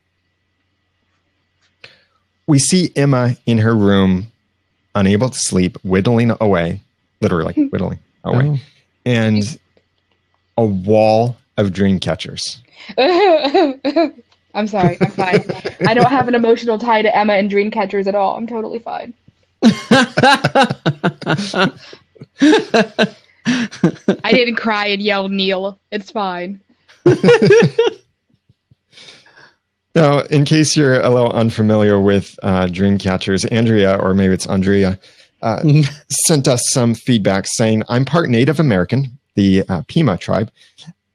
We see Emma in her room, unable to sleep, whittling away, literally whittling away, and a wall of dream catchers. I'm sorry. I'm fine. I don't have an emotional tie to Emma and dream catchers at all. I'm totally fine. I didn't cry and yell Neil. It's fine. Now, in case you're a little unfamiliar with dream catchers, Andrea, or maybe it's Andrea, sent us some feedback saying, I'm part Native American, the Pima tribe,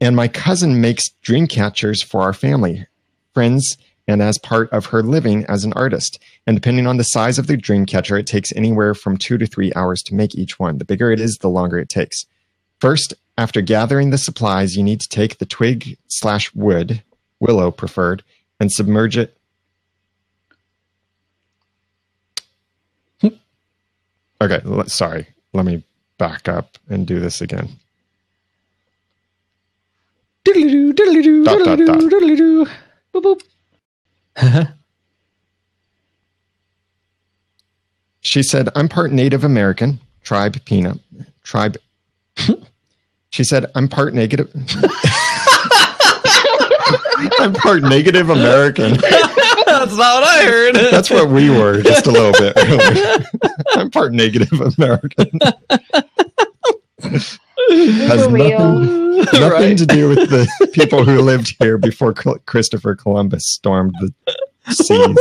and my cousin makes dream catchers for our family, friends, and as part of her living as an artist. And depending on the size of the dream catcher, it takes anywhere from 2 to 3 hours to make each one. The bigger it is, the longer it takes. First, after gathering the supplies, you need to take the twig/wood, willow preferred, and submerge it. Okay, sorry. Let me back up and do this again. Dot, dot, dot. Boop, boop. She said, I'm part Native American, tribe Pina, tribe. She said, I'm part negative. I'm part Native American. That's not what I heard. That's what we were just a little bit earlier. I'm part Native American. Has nothing to do with the people who lived here before Christopher Columbus stormed the seas.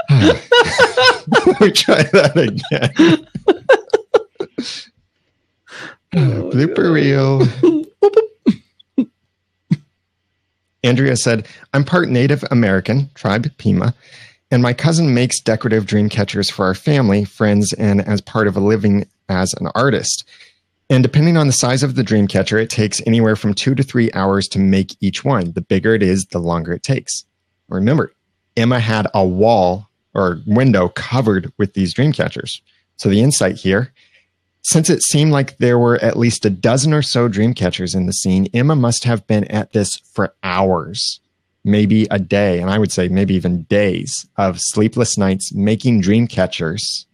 Let me try that again. Blooper reel. Andrea said, I'm part Native American, tribe Pima, and my cousin makes decorative dream catchers for our family, friends, and as part of a living as an artist. And depending on the size of the dream catcher, it takes anywhere from 2 to 3 hours to make each one. The bigger it is, the longer it takes. Remember, Emma had a wall or window covered with these dream catchers. So the insight here, since it seemed like there were at least a dozen or so dream catchers in the scene, Emma must have been at this for hours, maybe a day, and I would say maybe even days of sleepless nights making dream catchers.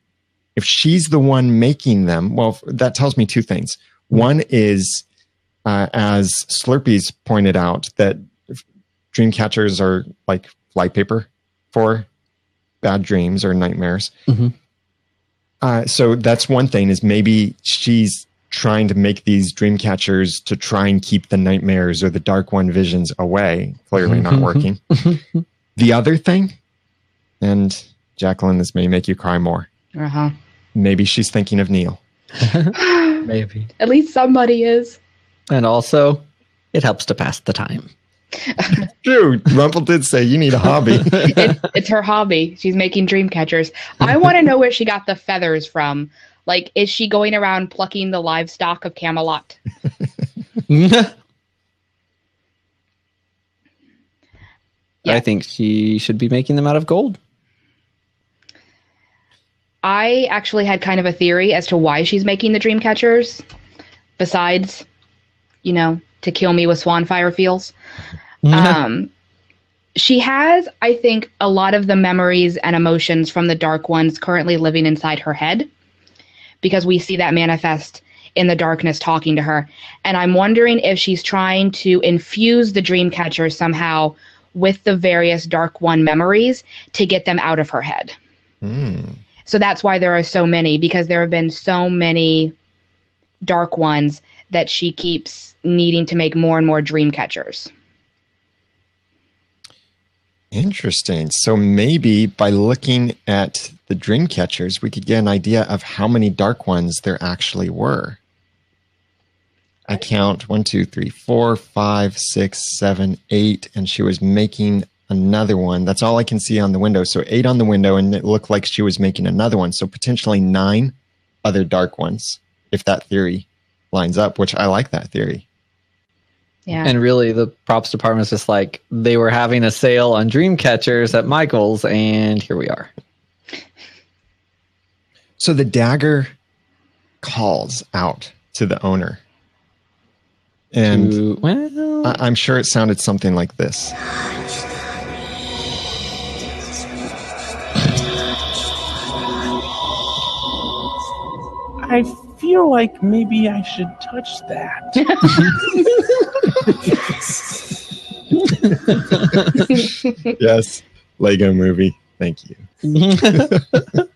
If she's the one making them, well, that tells me two things. One is, as Slurpees pointed out, that dream catchers are like flypaper for bad dreams or nightmares. Mm-hmm. So that's one thing, is maybe she's trying to make these dream catchers to try and keep the nightmares or the dark one visions away. Clearly not working. The other thing, and Jacqueline, this may make you cry more. Uh-huh. Maybe she's thinking of Neil. Maybe. At least somebody is. And also, it helps to pass the time. True. Rumpel did say you need a hobby. It's her hobby. She's making dream catchers. I want to know where she got the feathers from. Like, is she going around plucking the livestock of Camelot? Yeah. I think she should be making them out of gold. I actually had kind of a theory as to why she's making the dream catchers, besides, to kill me with swan fire feels. She has, I think, a lot of the memories and emotions from the Dark Ones currently living inside her head, because we see that manifest in the darkness talking to her. And I'm wondering if she's trying to infuse the dream catcher somehow with the various Dark One memories to get them out of her head. So that's why there are so many, because there have been so many Dark Ones that she keeps needing to make more and more dream catchers. Interesting. So maybe by looking at the dream catchers, we could get an idea of how many Dark Ones there actually were. I count 1, 2, 3, 4, 5, 6, 7, 8, and she was making another one. That's all I can see on the window. So 8 on the window, and it looked like she was making another one. So potentially 9 other Dark Ones, if that theory lines up, which I like that theory. Yeah. And really, the props department is just like, they were having a sale on Dreamcatchers at Michael's, and here we are. So the dagger calls out to the owner. And I'm sure it sounded something like this. I feel like maybe I should touch that. Yes, Lego Movie. Thank you.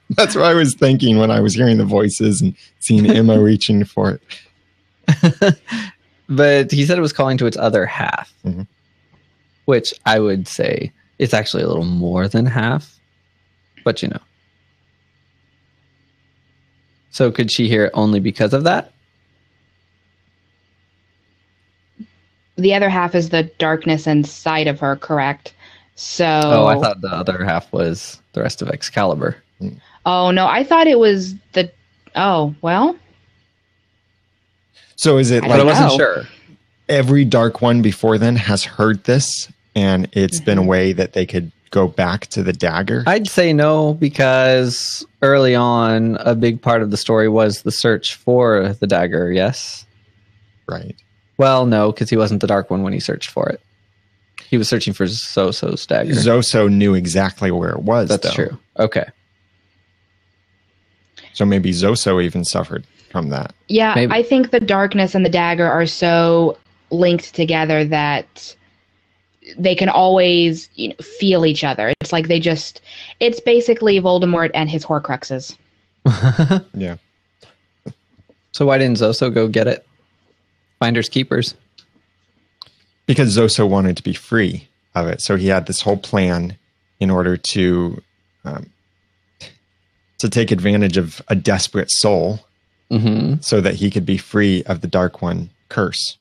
That's what I was thinking when I was hearing the voices and seeing Emma reaching for it. But he said it was calling to its other half, which I would say it's actually a little more than half, but you know. So could she hear it only because of that? The other half is the darkness inside of her, correct? So. Oh, I thought the other half was the rest of Excalibur. Oh, no, I thought it was the. Oh, well. So is it I like But I wasn't know. sure. every Dark One before then has heard this and it's been a way that they could go back to the dagger? I'd say no, because early on, a big part of the story was the search for the dagger, yes? Right. Well, no, because he wasn't the Dark One when he searched for it. He was searching for Zoso's dagger. Zoso knew exactly where it was. That's though. true. Okay. So maybe Zoso even suffered from that. Yeah, Maybe. I think the darkness and the dagger are so linked together that they can always feel each other. It's like it's basically Voldemort and his Horcruxes. Yeah. So why didn't Zoso go get it? Finders keepers. Because Zoso wanted to be free of it. So he had this whole plan in order to take advantage of a desperate soul so that he could be free of the Dark One curse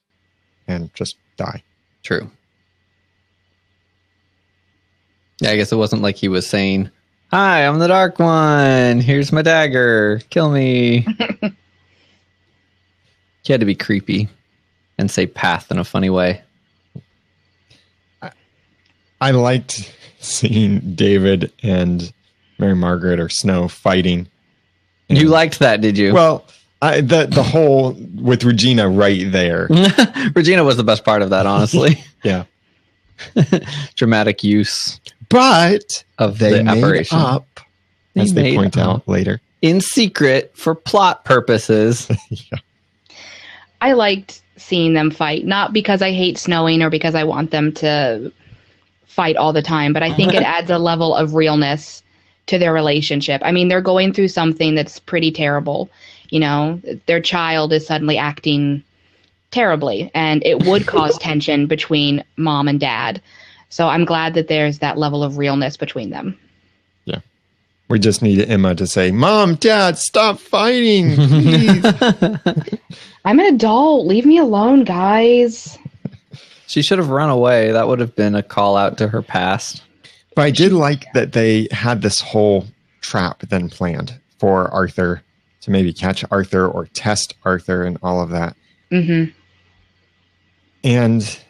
and just die. True. Yeah, I guess it wasn't like he was saying, "Hi, I'm the Dark One. Here's my dagger. Kill me." He had to be creepy and say path in a funny way. I liked seeing David and Mary Margaret or Snow fighting. You liked that, did you? Well, the whole with Regina right there. Regina was the best part of that, honestly. Yeah. Dramatic use But of they the made apparition. up, as they made point up. out later. In secret for plot purposes. Yeah. I liked seeing them fight, not because I hate snowing or because I want them to fight all the time, but I think it adds a level of realness to their relationship. I mean, they're going through something that's pretty terrible. Their child is suddenly acting terribly, and it would cause tension between mom and dad. So I'm glad that there's that level of realness between them. Yeah. We just need Emma to say, "Mom, Dad, stop fighting, please." I'm an adult. Leave me alone, guys. She should have run away. That would have been a call out to her past. But I did like that they had this whole trap then planned for Arthur to maybe catch Arthur or test Arthur and all of that. Mm-hmm. And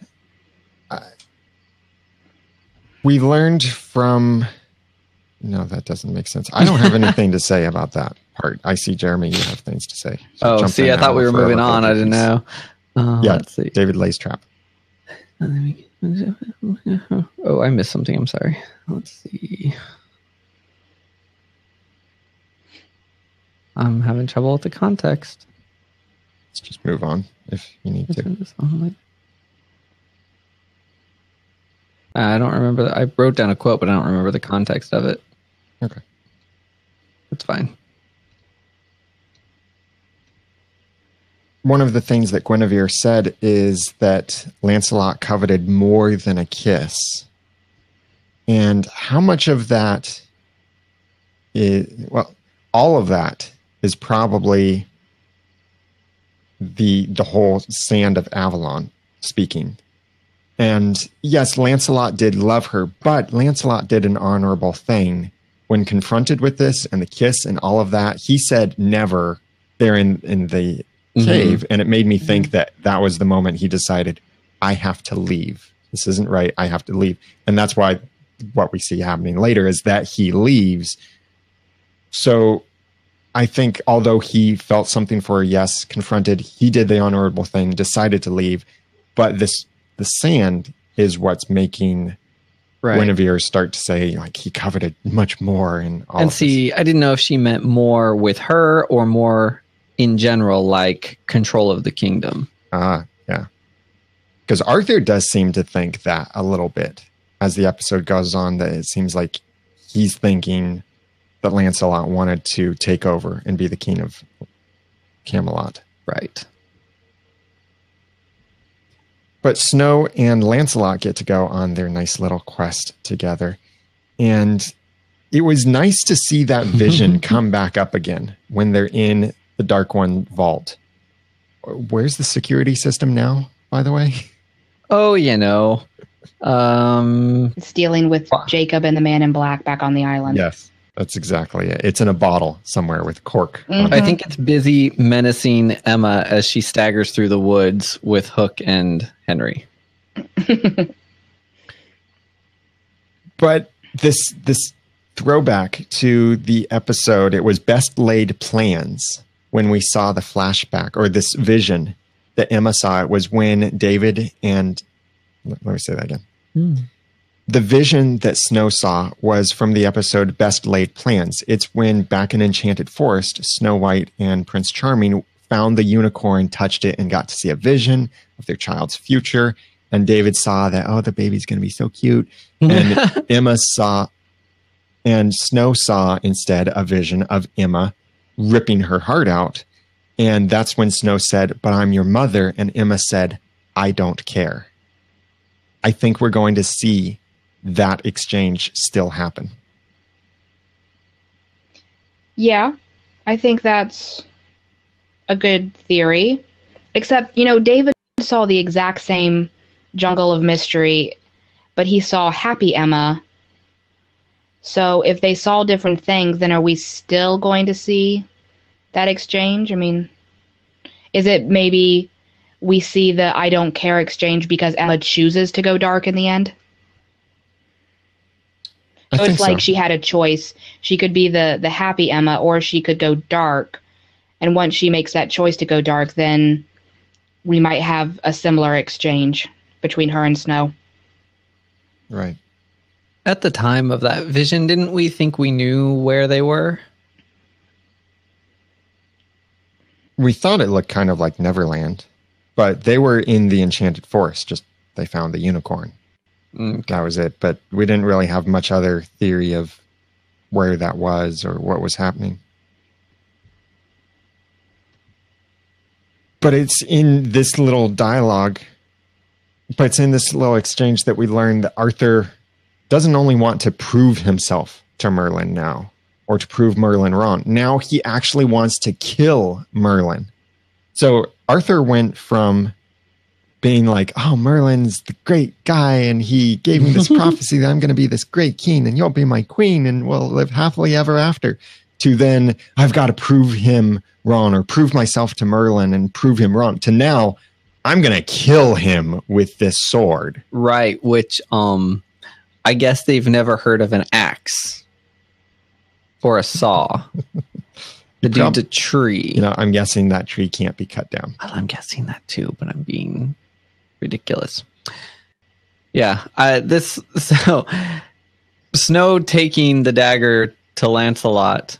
we learned from... No, that doesn't make sense. I don't have anything to say about that part. I see, Jeremy, you have things to say. So jump in I thought now we were forever, moving on. I didn't please. know. Yeah, Let's see. David Lay's trap. Oh, I missed something. I'm sorry. Let's see. I'm having trouble with the context. Let's just move on if you need to. I don't remember. I wrote down a quote, but I don't remember the context of it. Okay. That's fine. One of the things that Guinevere said is that Lancelot coveted more than a kiss. And how much of that is, well, all of that is probably the whole Sand of Avalon speaking. And yes, Lancelot did love her, but Lancelot did an honorable thing. When confronted with this and the kiss and all of that, he said never there in the cave. And it made me think that was the moment he decided, I have to leave. This isn't right. I have to leave. And that's why what we see happening later is that he leaves. So I think although he felt something for her, yes, confronted, he did the honorable thing, decided to leave. But the sand is what's making Guinevere start to say, like, he coveted much more. And see, I didn't know if she meant more with her or more in general, like control of the kingdom. Yeah. Because Arthur does seem to think that a little bit as the episode goes on, that it seems like he's thinking that Lancelot wanted to take over and be the king of Camelot. Right. But Snow and Lancelot get to go on their nice little quest together. And it was nice to see that vision come back up again when they're in the Dark One vault. Where's the security system now, by the way? Oh, It's dealing with Jacob and the Man in Black back on the island. Yes, that's exactly it. It's in a bottle somewhere with cork. Mm-hmm. I think it's busy menacing Emma as she staggers through the woods with Hook and Henry. But this throwback to the episode, it was Best Laid Plans when we saw the flashback, or this vision that Emma saw. It was when David and... Let me say that again. The vision that Snow saw was from the episode Best Laid Plans. It's when back in Enchanted Forest, Snow White and Prince Charming found the unicorn, touched it, and got to see a vision of their child's future. And David saw that, oh, the baby's going to be so cute. And Emma saw, and Snow saw instead a vision of Emma ripping her heart out. And that's when Snow said, but I'm your mother. And Emma said, I don't care. I think we're going to see that exchange still happen. Yeah, I think that's a good theory. Except, David saw the exact same Jungle of Mystery, but he saw Happy Emma. So if they saw different things, then are we still going to see that exchange? I mean, is it maybe we see the I don't care exchange because Emma chooses to go dark in the end? So it's like she had a choice. She could be the happy Emma, or she could go dark. And once she makes that choice to go dark, then we might have a similar exchange between her and Snow. Right. At the time of that vision, didn't we think we knew where they were? We thought it looked kind of like Neverland, but they were in the Enchanted Forest. Just they found the unicorn. That was it. But we didn't really have much other theory of where that was or what was happening. But it's in this little dialogue, but it's in this little exchange that we learned that Arthur doesn't only want to prove himself to Merlin now, or to prove Merlin wrong. Now he actually wants to kill Merlin. So Arthur went from being like, oh, Merlin's the great guy, and he gave me this prophecy that I'm going to be this great king, and you'll be my queen, and we'll live happily ever after, to then, I've got to prove him wrong, or prove myself to Merlin and prove him wrong, to now, I'm going to kill him with this sword. Right, which I guess they've never heard of an axe or a saw to do the tree. I'm guessing that tree can't be cut down. Well, I'm guessing that too, but I'm being ridiculous. Yeah, so Snow taking the dagger to Lancelot.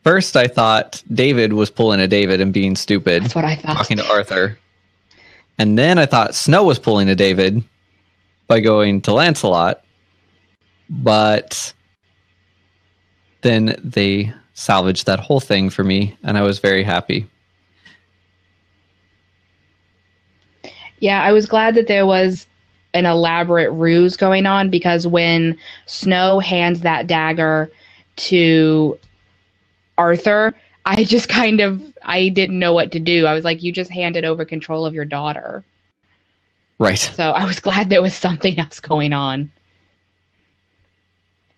First, I thought David was pulling a David and being stupid. That's what I thought. Talking to Arthur. And then I thought Snow was pulling a David by going to Lancelot. But then they salvaged that whole thing for me, and I was very happy. Yeah, I was glad that there was an elaborate ruse going on, because when Snow hands that dagger to Arthur, I just I didn't know what to do. I was like, you just handed over control of your daughter. Right. So I was glad there was something else going on.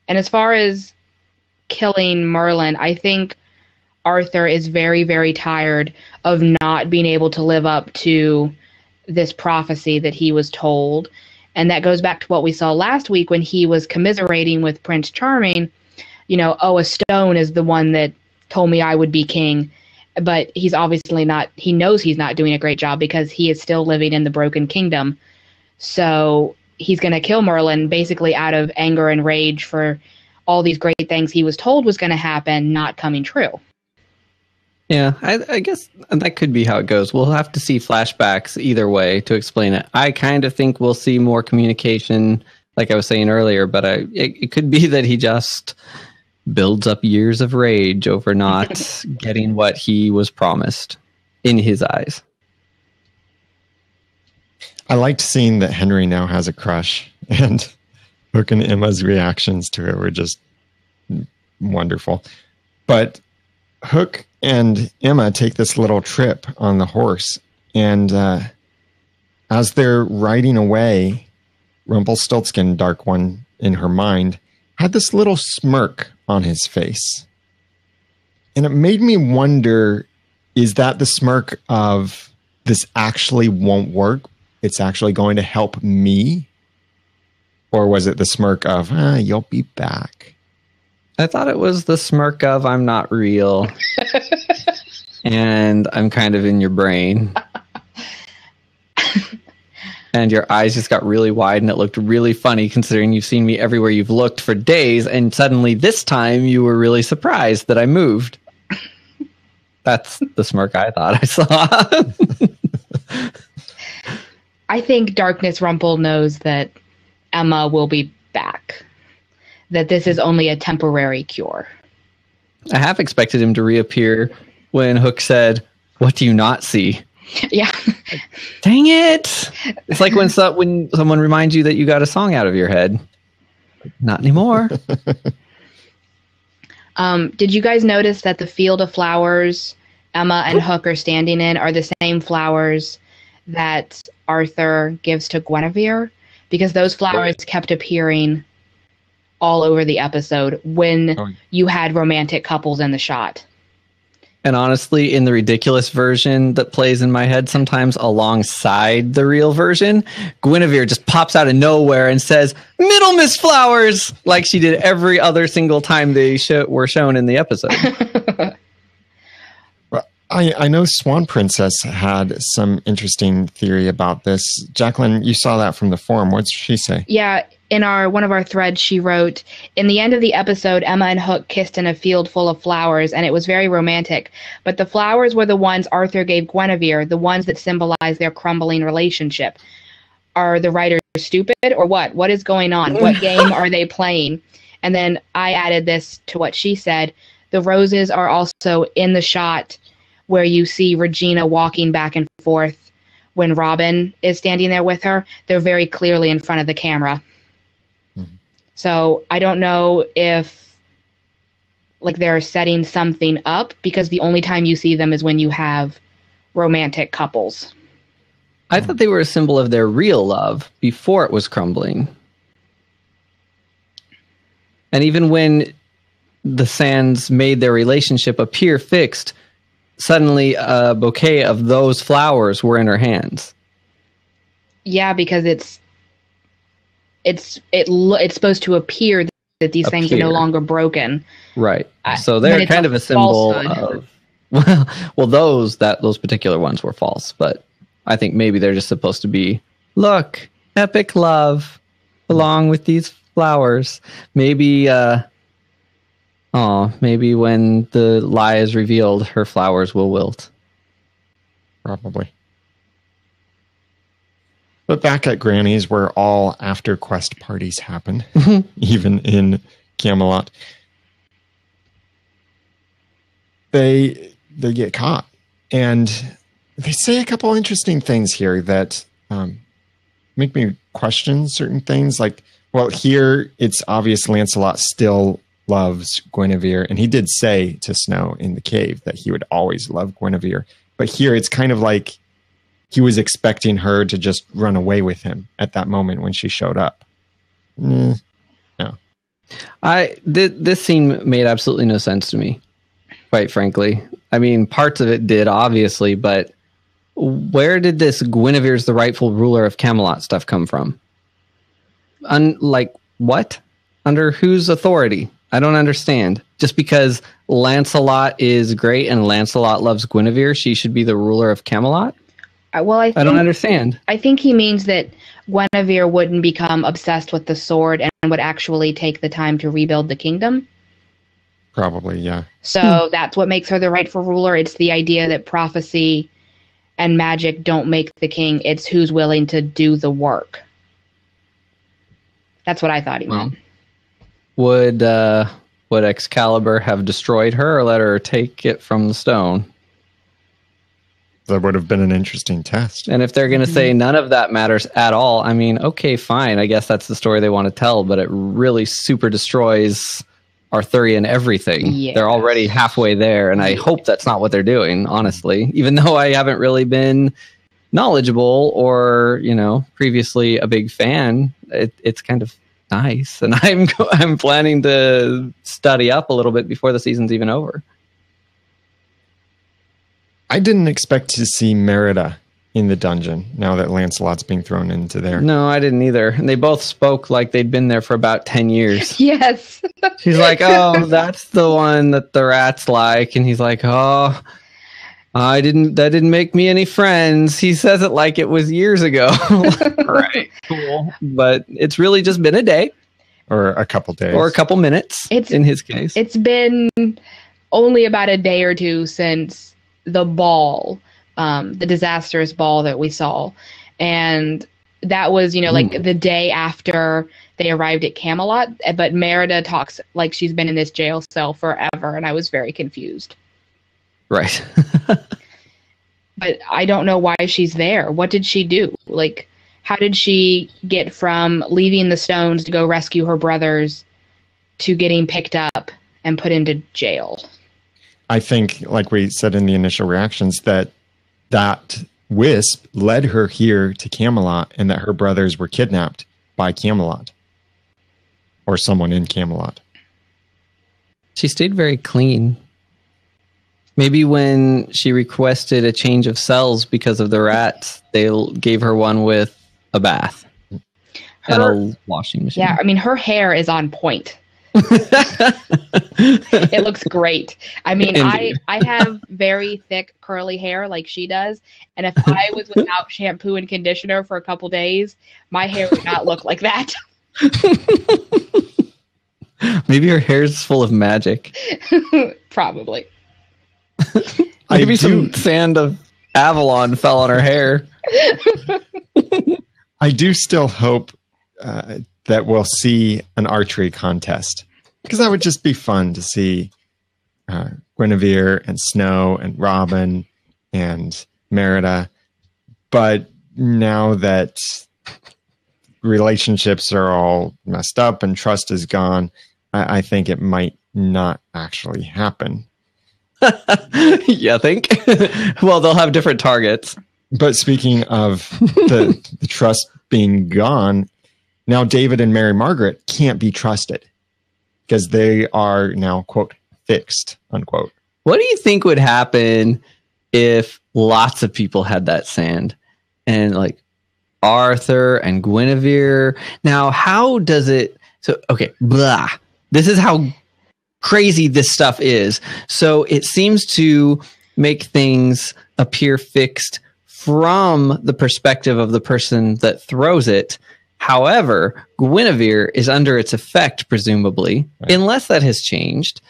And as far as killing Merlin, I think Arthur is very, very tired of not being able to live up to this prophecy that he was told. And that goes back to what we saw last week when he was commiserating with Prince Charming. A stone is the one that told me I would be king. But he's obviously not, he knows he's not doing a great job because he is still living in the Broken Kingdom. So he's going to kill Merlin basically out of anger and rage for all these great things he was told was going to happen not coming true. Yeah, I guess that could be how it goes. We'll have to see flashbacks either way to explain it. I kind of think we'll see more communication, like I was saying earlier, but it could be that he just builds up years of rage over not getting what he was promised in his eyes. I liked seeing that Henry now has a crush, and Hook and Emma's reactions to it were just wonderful. But Hook and Emma take this little trip on the horse, and as they're riding away, Rumpelstiltskin, Dark One in her mind, had this little smirk on his face. And it made me wonder, is that the smirk of this actually won't work? It's actually going to help me? Or was it the smirk of, you'll be back? I thought it was the smirk of, I'm not real. And I'm kind of in your brain. And your eyes just got really wide and it looked really funny considering you've seen me everywhere you've looked for days. And suddenly this time you were really surprised that I moved. That's the smirk I thought I saw. I think Darkness Rumple knows that Emma will be back. That this is only a temporary cure. I have expected him to reappear when Hook said, "What do you not see?" Yeah. Dang it! It's like when someone reminds you that you got a song out of your head. Not anymore. Did you guys notice that the field of flowers Emma and Hook are standing in are the same flowers that Arthur gives to Guinevere? Because those flowers kept appearing all over the episode when you had romantic couples in the shot. And honestly, in the ridiculous version that plays in my head sometimes alongside the real version, Guinevere just pops out of nowhere and says, "Middlemas flowers," like she did every other single time they were shown in the episode. I know Swan Princess had some interesting theory about this. Jacqueline, you saw that from the forum. What did she say? Yeah, in one of our threads, she wrote, "In the end of the episode, Emma and Hook kissed in a field full of flowers, and it was very romantic. But the flowers were the ones Arthur gave Guinevere, the ones that symbolize their crumbling relationship. Are the writers stupid or what? What is going on? What game are they playing?" And then I added this to what she said. The roses are also in the shot where you see Regina walking back and forth when Robin is standing there with her. They're very clearly in front of the camera. Mm-hmm. So I don't know if they're setting something up, because the only time you see them is when you have romantic couples. I thought they were a symbol of their real love before it was crumbling. And even when the Sands made their relationship appear fixed, suddenly a bouquet of those flowers were in her hands. Yeah, because it's supposed to appear that these things are no longer broken. Right. So they're kind of a symbol of, well, those particular ones were false, but I think maybe they're just supposed to be, look, epic love along with these flowers. Maybe maybe when the lie is revealed, her flowers will wilt. Probably. But back at Granny's, where all after quest parties happen, even in Camelot, they get caught. And they say a couple interesting things here that make me question certain things. Here it's obvious Lancelot still loves Guinevere, and he did say to Snow in the cave that he would always love Guinevere. But here it's kind of like he was expecting her to just run away with him at that moment when she showed up. No. This scene made absolutely no sense to me, quite frankly. I mean, parts of it did, obviously, but where did this Guinevere's the rightful ruler of Camelot stuff come from? What? Under whose authority? I don't understand. Just because Lancelot is great and Lancelot loves Guinevere, she should be the ruler of Camelot? Well, I don't understand. I think he means that Guinevere wouldn't become obsessed with the sword and would actually take the time to rebuild the kingdom. Probably, yeah. So that's what makes her the rightful ruler. It's the idea that prophecy and magic don't make the king. It's who's willing to do the work. That's what I thought he meant. Would Excalibur have destroyed her or let her take it from the stone? That would have been an interesting test. And if they're going to say none of that matters at all, I mean, okay, fine. I guess that's the story they want to tell, but it really super destroys Arthurian everything. Yes. They're already halfway there, and I hope that's not what they're doing, honestly. Even though I haven't really been knowledgeable or, previously a big fan, it's kind of nice. And I'm planning to study up a little bit before the season's even over. I didn't expect to see Merida in the dungeon now that Lancelot's being thrown into there. No, I didn't either. And they both spoke like they'd been there for about 10 years. Yes. She's like, oh, that's the one that the rats like. And he's like, oh, that didn't make me any friends. He says it like it was years ago. Right. Cool. But it's really just been a day. Or a couple days. Or a couple minutes, in his case. It's been only about a day or two since the ball, the disastrous ball that we saw. And that was, like the day after they arrived at Camelot. But Merida talks like she's been in this jail cell forever. And I was very confused. Right. But I don't know why she's there. What did she do? Like, how did she get from leaving the stones to go rescue her brothers to getting picked up and put into jail? I think, like we said in the initial reactions, that wisp led her here to Camelot and that her brothers were kidnapped by Camelot or someone in Camelot. She stayed very clean. Maybe when she requested a change of cells because of the rats, they gave her one with a bath and a washing machine. Yeah, I mean, her hair is on point. It looks great. I mean, I have very thick curly hair like she does, and if I was without shampoo and conditioner for a couple days, my hair would not look like that. Maybe her hair is full of magic. Probably. Maybe some sand of Avalon fell on her hair. I do still hope that we'll see an archery contest, because that would just be fun to see Guinevere and Snow and Robin and Merida. But now that relationships are all messed up and trust is gone, I think it might not actually happen. You think? Well, they'll have different targets. But speaking of the trust being gone, now David and Mary Margaret can't be trusted because they are now, quote, fixed, unquote. What do you think would happen if lots of people had that sand and like Arthur and Guinevere? Now, how does it... So, okay, blah. This is how crazy this stuff is. So it seems to make things appear fixed from the perspective of the person that throws it. However, Guinevere is under its effect, presumably, right, unless that has changed,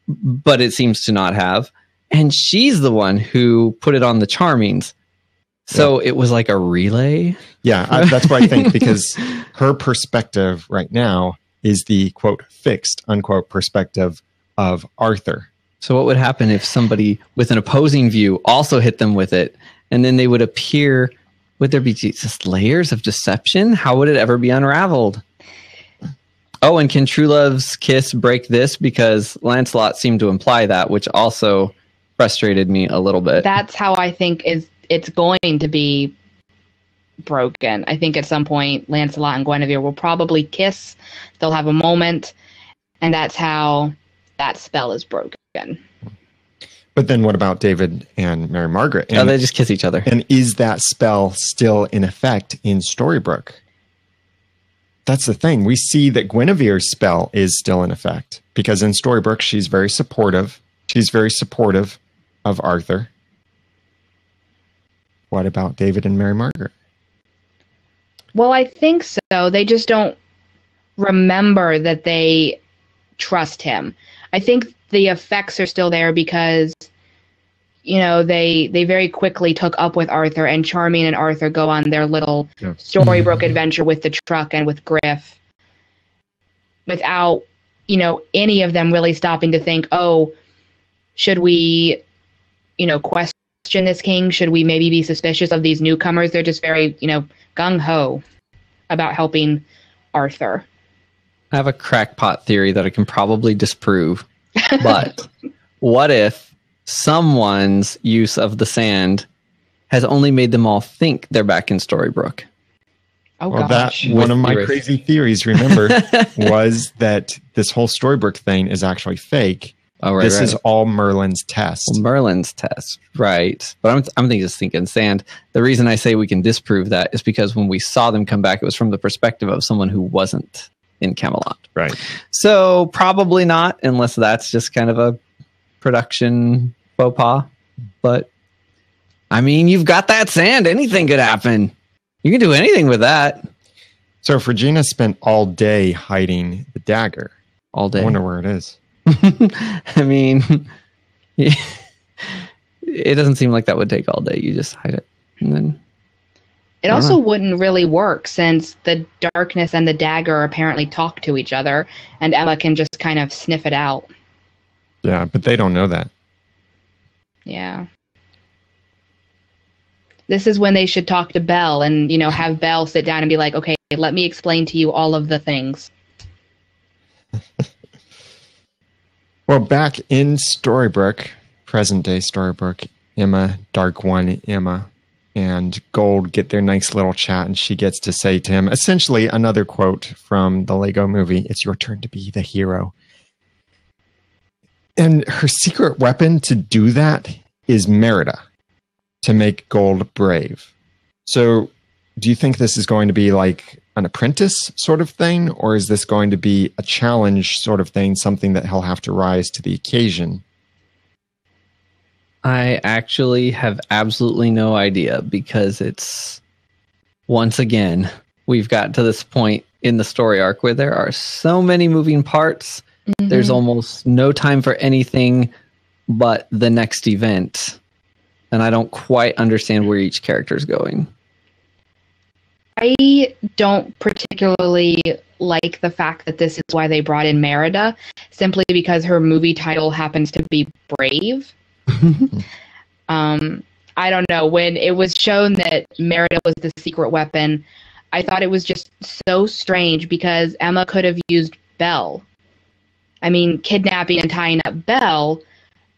but it seems to not have. And she's the one who put it on the Charmings. So it was like a relay? Yeah, that's what I think, because her perspective right now is the, quote, fixed, unquote, perspective of Arthur. So what would happen if somebody with an opposing view also hit them with it, and then they would appear... Would there be just layers of deception? How would it ever be unraveled? Oh, and can True Love's kiss break this? Because Lancelot seemed to imply that, which also frustrated me a little bit. That's how I think it's going to be broken. I think at some point Lancelot and Guinevere will probably kiss. They'll have a moment, and that's how that spell is broken. But then what about David and Mary Margaret? And, they just kiss each other. And is that spell still in effect in Storybrooke? That's the thing. We see that Guinevere's spell is still in effect because in Storybrooke, she's very supportive. She's very supportive of Arthur. What about David and Mary Margaret? Well, I think so. They just don't remember that they trust him. I think the effects are still there because, you know, they very quickly took up with Arthur, and Charming and Arthur go on their little Storybrooke adventure with the truck and with Griff without, you know, any of them really stopping to think, oh, should we, you know, question this king? Should we maybe be suspicious of these newcomers? They're just very, you know, gung-ho about helping Arthur. I have a crackpot theory that I can probably disprove. But what if someone's use of the sand has only made them all think they're back in Storybrooke? Oh, well, gosh. one of my crazy theories, remember, was that this whole Storybrooke thing is actually fake. Oh, right, this is all Merlin's test. Well, Merlin's test, right. But I'm just thinking sand. The reason I say we can disprove that is because when we saw them come back, it was from the perspective of someone who wasn't in Camelot. Right. So probably not, unless that's just kind of a production faux pas. But, I mean, you've got that sand. Anything could happen. You can do anything with that. So if Regina spent all day hiding the dagger, all day, I wonder where it is. I mean, it doesn't seem like that would take all day. You just hide it. And then it also wouldn't really work since the darkness and the dagger apparently talk to each other, and Emma can just kind of sniff it out. Yeah, but they don't know that. Yeah. This is when they should talk to Belle and, you know, have Belle sit down and be like, okay, let me explain to you all of the things. Well, back in Storybrooke, present-day Storybrooke, Emma, Dark One Emma, and Gold get their nice little chat, and she gets to say to him, essentially another quote from the Lego movie, "It's your turn to be the hero." And her secret weapon to do that is Merida, to make Gold brave. So do you think this is going to be like an apprentice sort of thing, or is this going to be a challenge sort of thing, something that he'll have to rise to the occasion? I actually have absolutely no idea, because it's, once again, we've got to this point in the story arc where there are so many moving parts. Mm-hmm. There's almost no time for anything but the next event. And I don't quite understand where each character is going. I don't particularly like the fact that this is why they brought in Merida, simply because her movie title happens to be Brave. I don't know. When it was shown that Merida was the secret weapon, I thought it was just so strange because Emma could have used Belle. I mean, kidnapping and tying up Belle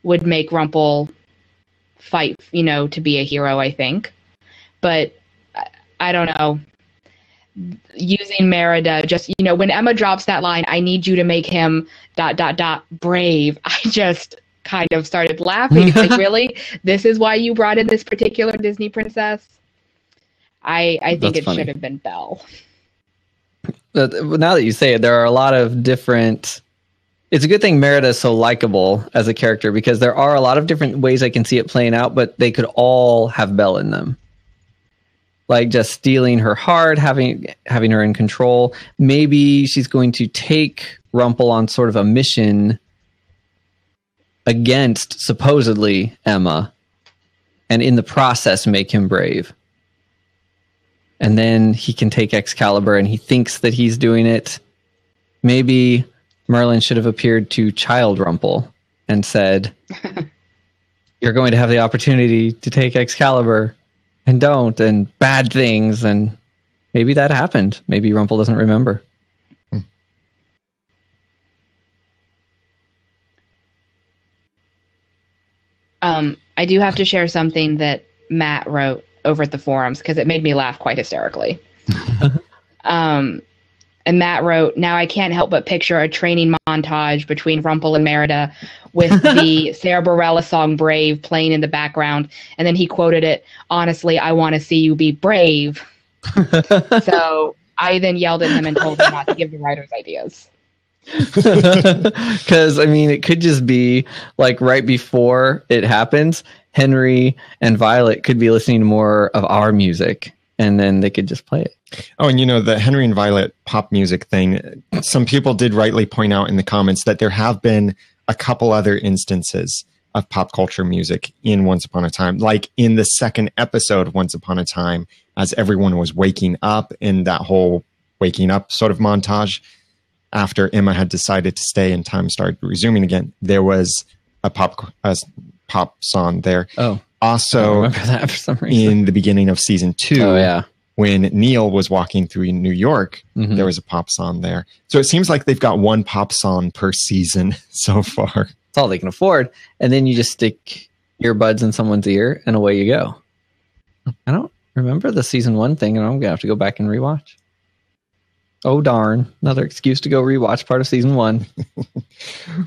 would make Rumple fight, you know, to be a hero, I think. But I don't know. Using Merida, just, you know, when Emma drops that line, I need you to make him ... brave, I just kind of started laughing. Like, really? This is why you brought in this particular Disney princess? I think it should have been Belle. Now that you say it, there are a lot of different... It's a good thing Merida is so likable as a character, because there are a lot of different ways I can see it playing out, but they could all have Belle in them. Like just stealing her heart, having her in control. Maybe she's going to take Rumple on sort of a mission against, supposedly, Emma, and in the process make him brave. And then he can take Excalibur, and he thinks that he's doing it. Maybe Merlin should have appeared to Child Rumple and said, you're going to have the opportunity to take Excalibur, and don't, and bad things, and maybe that happened. Maybe Rumple doesn't remember. I do have to share something that Matt wrote over at the forums, because it made me laugh quite hysterically. And Matt wrote, now I can't help but picture a training montage between Rumpel and Merida with the Sarah Bareilles song Brave playing in the background. And then he quoted it, honestly, I want to see you be brave. So I then yelled at him and told him not to give the writers ideas. Because, I mean, it could just be like right before it happens, Henry and Violet could be listening to more of our music, and then they could just play it. Oh, and the Henry and Violet pop music thing, some people did rightly point out in the comments that there have been a couple other instances of pop culture music in Once Upon a Time, like in the second episode of Once Upon a Time, as everyone was waking up in that whole waking up sort of montage. After Emma had decided to stay and time started resuming again, there was a pop song there. Oh, also, I remember that for some reason. In the beginning of season 2. Oh, yeah. When Neil was walking through New York, there was a pop song there. So it seems like they've got one pop song per season so far. That's all they can afford. And then you just stick earbuds in someone's ear and away you go. I don't remember the season 1 thing, and I'm going to have to go back and rewatch. Oh, darn. Another excuse to go rewatch part of season 1.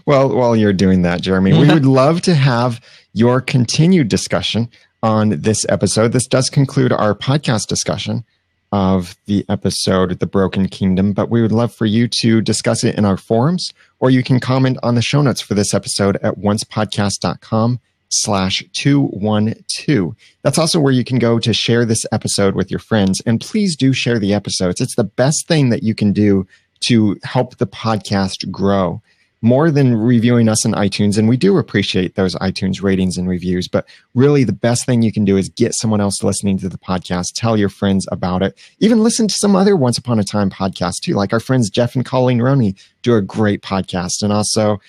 Well, while you're doing that, Jeremy, we would love to have your continued discussion on this episode. This does conclude our podcast discussion of the episode, The Broken Kingdom, but we would love for you to discuss it in our forums, or you can comment on the show notes for this episode at oncepodcast.com/212. That's also where you can go to share this episode with your friends. And please do share the episodes. It's the best thing that you can do to help the podcast grow. More than reviewing us on iTunes, and we do appreciate those iTunes ratings and reviews, but really the best thing you can do is get someone else listening to the podcast, tell your friends about it, even listen to some other Once Upon a Time podcasts too, like our friends Jeff and Colleen Roney do a great podcast, and also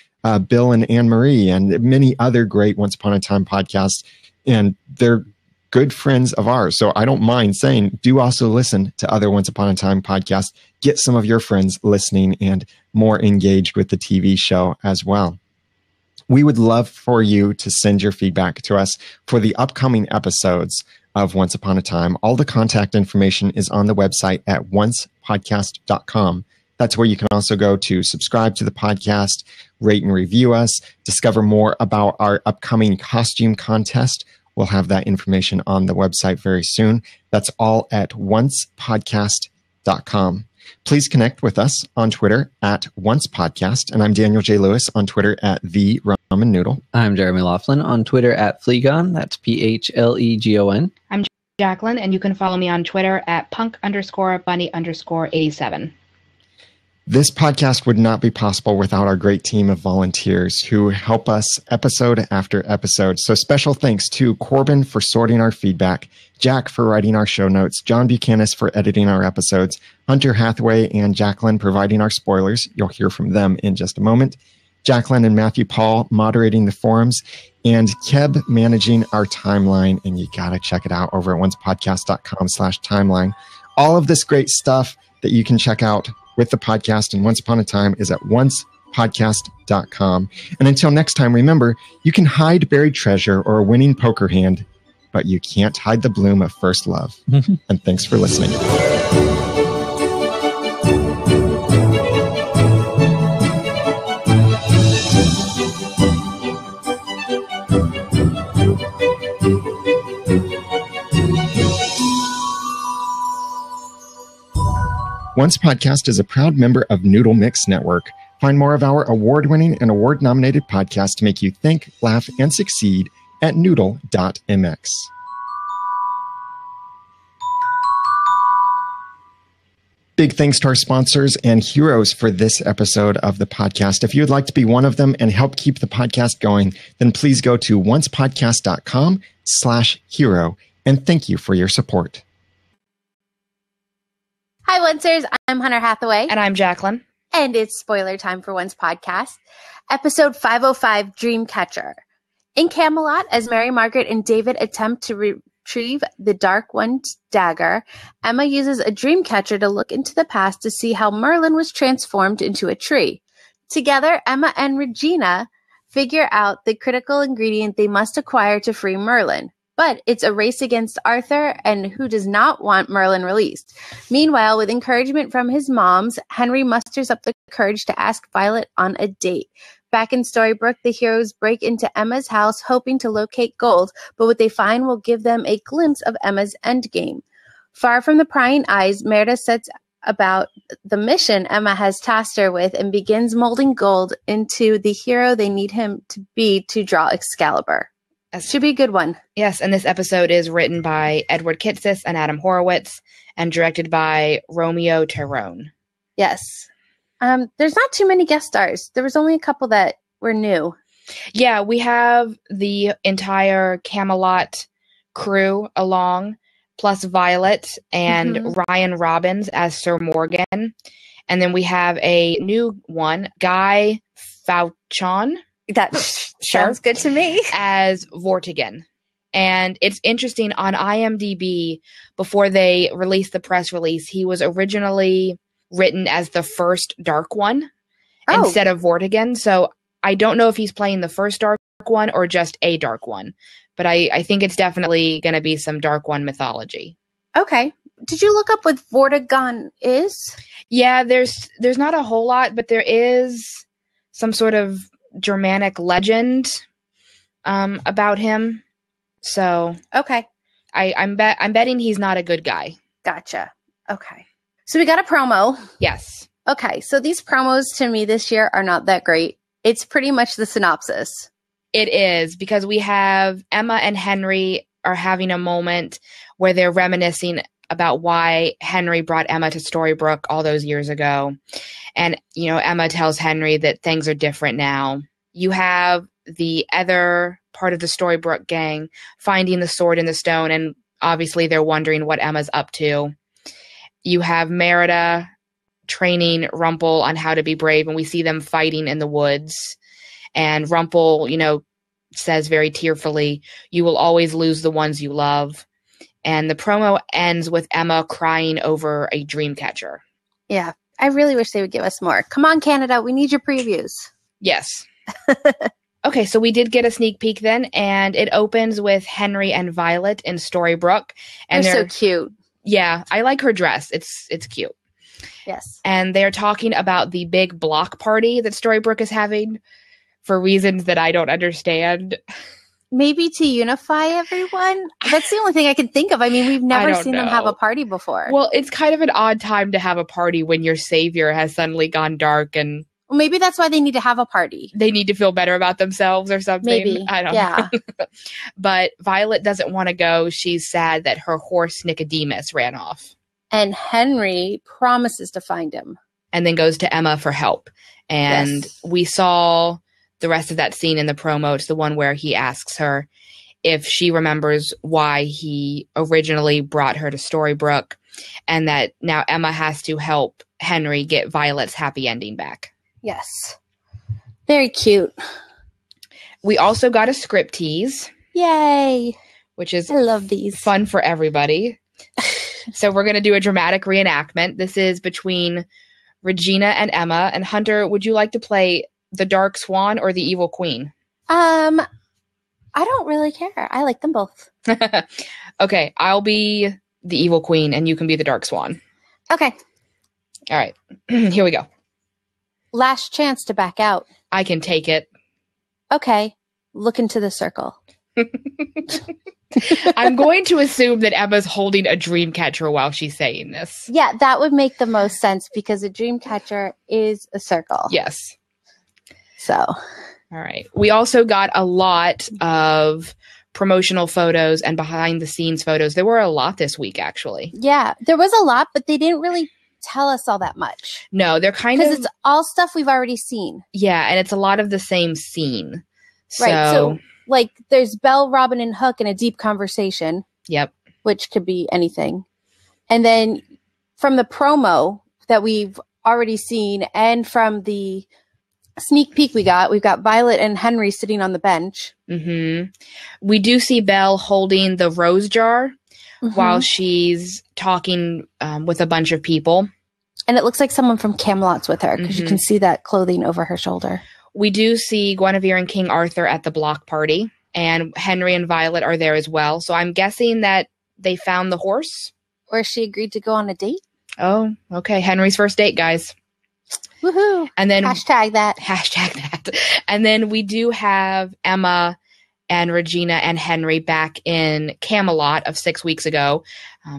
Bill and Anne Marie and many other great Once Upon a Time podcasts, and they're good friends of ours. So I don't mind saying, do also listen to other Once Upon a Time podcasts. Get some of your friends listening and more engaged with the TV show as well. We would love for you to send your feedback to us for the upcoming episodes of Once Upon a Time. All the contact information is on the website at oncepodcast.com. That's where you can also go to subscribe to the podcast, rate and review us, discover more about our upcoming costume contest. We'll have that information on the website very soon. That's all at oncepodcast.com. Please connect with us on Twitter at oncepodcast. And I'm Daniel J. Lewis on Twitter at the Ramen Noodle. I'm Jeremy Laughlin on Twitter at Phlegon. That's PHLEGON. I'm Jacqueline, and you can follow me on Twitter at punk_bunny_87. This podcast would not be possible without our great team of volunteers who help us episode after episode. So special thanks to Corbin for sorting our feedback, Jack for writing our show notes, John Buchanan for editing our episodes, Hunter Hathaway and Jacqueline providing our spoilers. You'll hear from them in just a moment. Jacqueline and Matthew Paul moderating the forums, and Keb managing our timeline. And you got to check it out over at oncepodcast.com/timeline. All of this great stuff that you can check out with the podcast and Once Upon a Time is at oncepodcast.com. And until next time, remember, you can hide buried treasure or a winning poker hand, but you can't hide the bloom of first love. And thanks for listening. Once Podcast is a proud member of Noodle Mix Network. Find more of our award-winning and award-nominated podcasts to make you think, laugh, and succeed at noodle.mx. Big thanks to our sponsors and heroes for this episode of the podcast. If you would like to be one of them and help keep the podcast going, then please go to oncepodcast.com/hero, and thank you for your support. Hi, Oncers. I'm Hunter Hathaway. And I'm Jacqueline. And it's spoiler time for Once Podcast. Episode 505, Dreamcatcher. In Camelot, as Mary Margaret and David attempt to retrieve the Dark One's dagger, Emma uses a dreamcatcher to look into the past to see how Merlin was transformed into a tree. Together, Emma and Regina figure out the critical ingredient they must acquire to free Merlin. But it's a race against Arthur, and who does not want Merlin released? Meanwhile, with encouragement from his moms, Henry musters up the courage to ask Violet on a date. Back in Storybrooke, the heroes break into Emma's house hoping to locate gold, but what they find will give them a glimpse of Emma's endgame. Far from the prying eyes, Merida sets about the mission Emma has tasked her with and begins molding gold into the hero they need him to be to draw Excalibur. Should be a good one. Yes, and this episode is written by Edward Kitsis and Adam Horowitz and directed by Romeo Tyrone. Yes. There's not too many guest stars. There was only a couple that were new. Yeah, we have the entire Camelot crew along, plus Violet and Ryan Robbins as Sir Morgan. And then we have a new one, Guy Fauchon. That sounds good to me. As Vortigern. And it's interesting, on IMDb, before they released the press release, he was originally written as the first Dark One instead of Vortigern. So I don't know if he's playing the first Dark One or just a Dark One. But I think it's definitely going to be some Dark One mythology. Okay. Did you look up what Vortigern is? Yeah, there's not a whole lot, but there is some sort of Germanic legend about him. So okay, I'm betting he's not a good guy. Gotcha. Okay, so we got a promo. Yes. Okay, so these promos to me this year are not that great. It's pretty much the synopsis. It is, because we have Emma and Henry are having a moment where they're reminiscing about why Henry brought Emma to Storybrooke all those years ago. And, Emma tells Henry that things are different now. You have the other part of the Storybrooke gang finding the sword in the stone, and obviously they're wondering what Emma's up to. You have Merida training Rumple on how to be brave, and we see them fighting in the woods. And Rumple, says very tearfully, "You will always lose the ones you love." And the promo ends with Emma crying over a dream catcher. Yeah, I really wish they would give us more. Come on, Canada, we need your previews. Yes. Okay, so we did get a sneak peek then, and it opens with Henry and Violet in Storybrooke. And they're so cute. Yeah, I like her dress. It's cute. Yes. And they're talking about the big block party that Storybrooke is having for reasons that I don't understand. Maybe to unify everyone? That's the only thing I can think of. I mean, we've never seen them have a party before. Well, it's kind of an odd time to have a party when your savior has suddenly gone dark, and well, maybe that's why they need to have a party. They need to feel better about themselves or something. Maybe. I don't know. But Violet doesn't want to go. She's sad that her horse Nicodemus ran off. And Henry promises to find him. And then goes to Emma for help. And we saw the rest of that scene in the promo. It's the one where he asks her if she remembers why he originally brought her to Storybrooke, and that now Emma has to help Henry get Violet's happy ending back. Yes. Very cute. We also got a script tease. Yay. Which is I love these. Fun for everybody. So we're going to do a dramatic reenactment. This is between Regina and Emma. And Hunter, would you like to play the Dark Swan or the Evil Queen? I don't really care. I like them both. Okay, I'll be the Evil Queen and you can be the Dark Swan. Okay. All right. Here we go. Last chance to back out. I can take it. Okay. Look into the circle. I'm going to assume that Emma's holding a dream catcher while she's saying this. Yeah, that would make the most sense because a dream catcher is a circle. Yes. So. All right. We also got a lot of promotional photos and behind the scenes photos. There were a lot this week, actually. Yeah, there was a lot, but they didn't really tell us all that much. No, they're kind of... Because it's all stuff we've already seen. Yeah, and it's a lot of the same scene. Right, so like there's Belle, Robin, and Hook in a deep conversation. Yep. Which could be anything. And then from the promo that we've already seen and from the sneak peek we've got Violet and Henry sitting on the bench. Mm-hmm. We do see Belle holding the rose jar while she's talking with a bunch of people. And it looks like someone from Camelot's with her because you can see that clothing over her shoulder. We do see Guinevere and King Arthur at the block party. and Henry and Violet are there as well. So I'm guessing that they found the horse. Or she agreed to go on a date. Oh, okay. Henry's first date, guys. Woohoo. And then Hashtag that. hashtag that. And then we do have Emma and Regina and Henry back in Camelot of 6 weeks ago,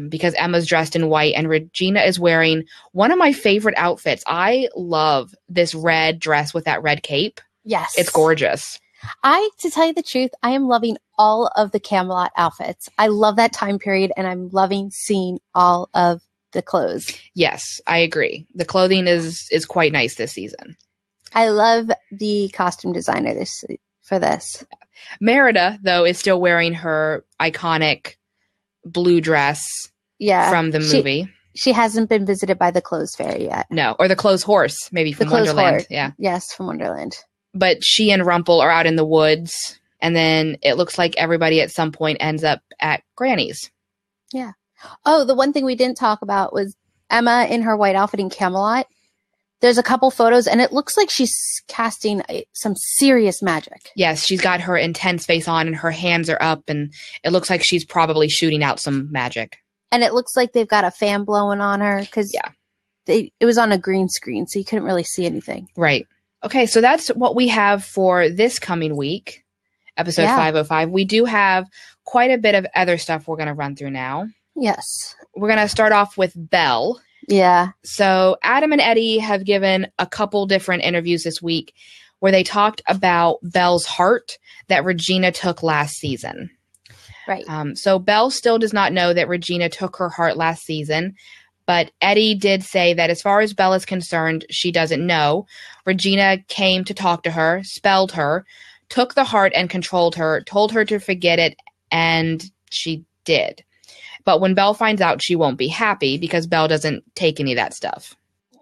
because Emma's dressed in white and Regina is wearing one of my favorite outfits. I love this red dress with that red cape. Yes. It's gorgeous. To tell you the truth, I am loving all of the Camelot outfits. I love that time period, and I'm loving seeing all of the clothes. Yes, I agree. The clothing is quite nice this season. I love the costume designer for this. Merida, though, is still wearing her iconic blue dress from the movie. She hasn't been visited by the clothes fairy yet. No, or the clothes horse, maybe from Wonderland. Horse. Yeah. Yes, from Wonderland. But she and Rumple are out in the woods, and then it looks like everybody at some point ends up at Granny's. Yeah. Oh, the one thing we didn't talk about was Emma in her white outfit in Camelot. There's a couple photos, and it looks like she's casting some serious magic. Yes, she's got her intense face on, and her hands are up, and it looks like she's probably shooting out some magic. And it looks like they've got a fan blowing on her, because it was on a green screen, so you couldn't really see anything. Right. Okay, so that's what we have for this coming week, episode 505. We do have quite a bit of other stuff we're going to run through now. Yes. We're going to start off with Belle. Yeah. So Adam and Eddie have given a couple different interviews this week where they talked about Belle's heart that Regina took last season. Right. So Belle still does not know that Regina took her heart last season, but Eddie did say that as far as Belle is concerned, she doesn't know. Regina came to talk to her, spelled her, took the heart and controlled her, told her to forget it, and she did. But when Belle finds out, she won't be happy because Belle doesn't take any of that stuff.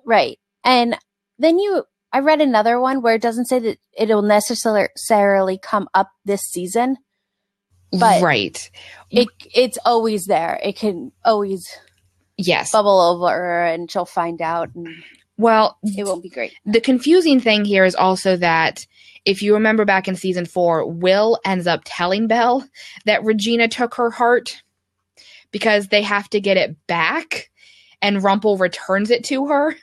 Right. And then I read another one where it doesn't say that it'll necessarily come up this season. But right. It's always there. It can always bubble over, and she'll find out. And it won't be great. The confusing thing here is also that if you remember back in season 4, Will ends up telling Belle that Regina took her heart because they have to get it back, and Rumple returns it to her.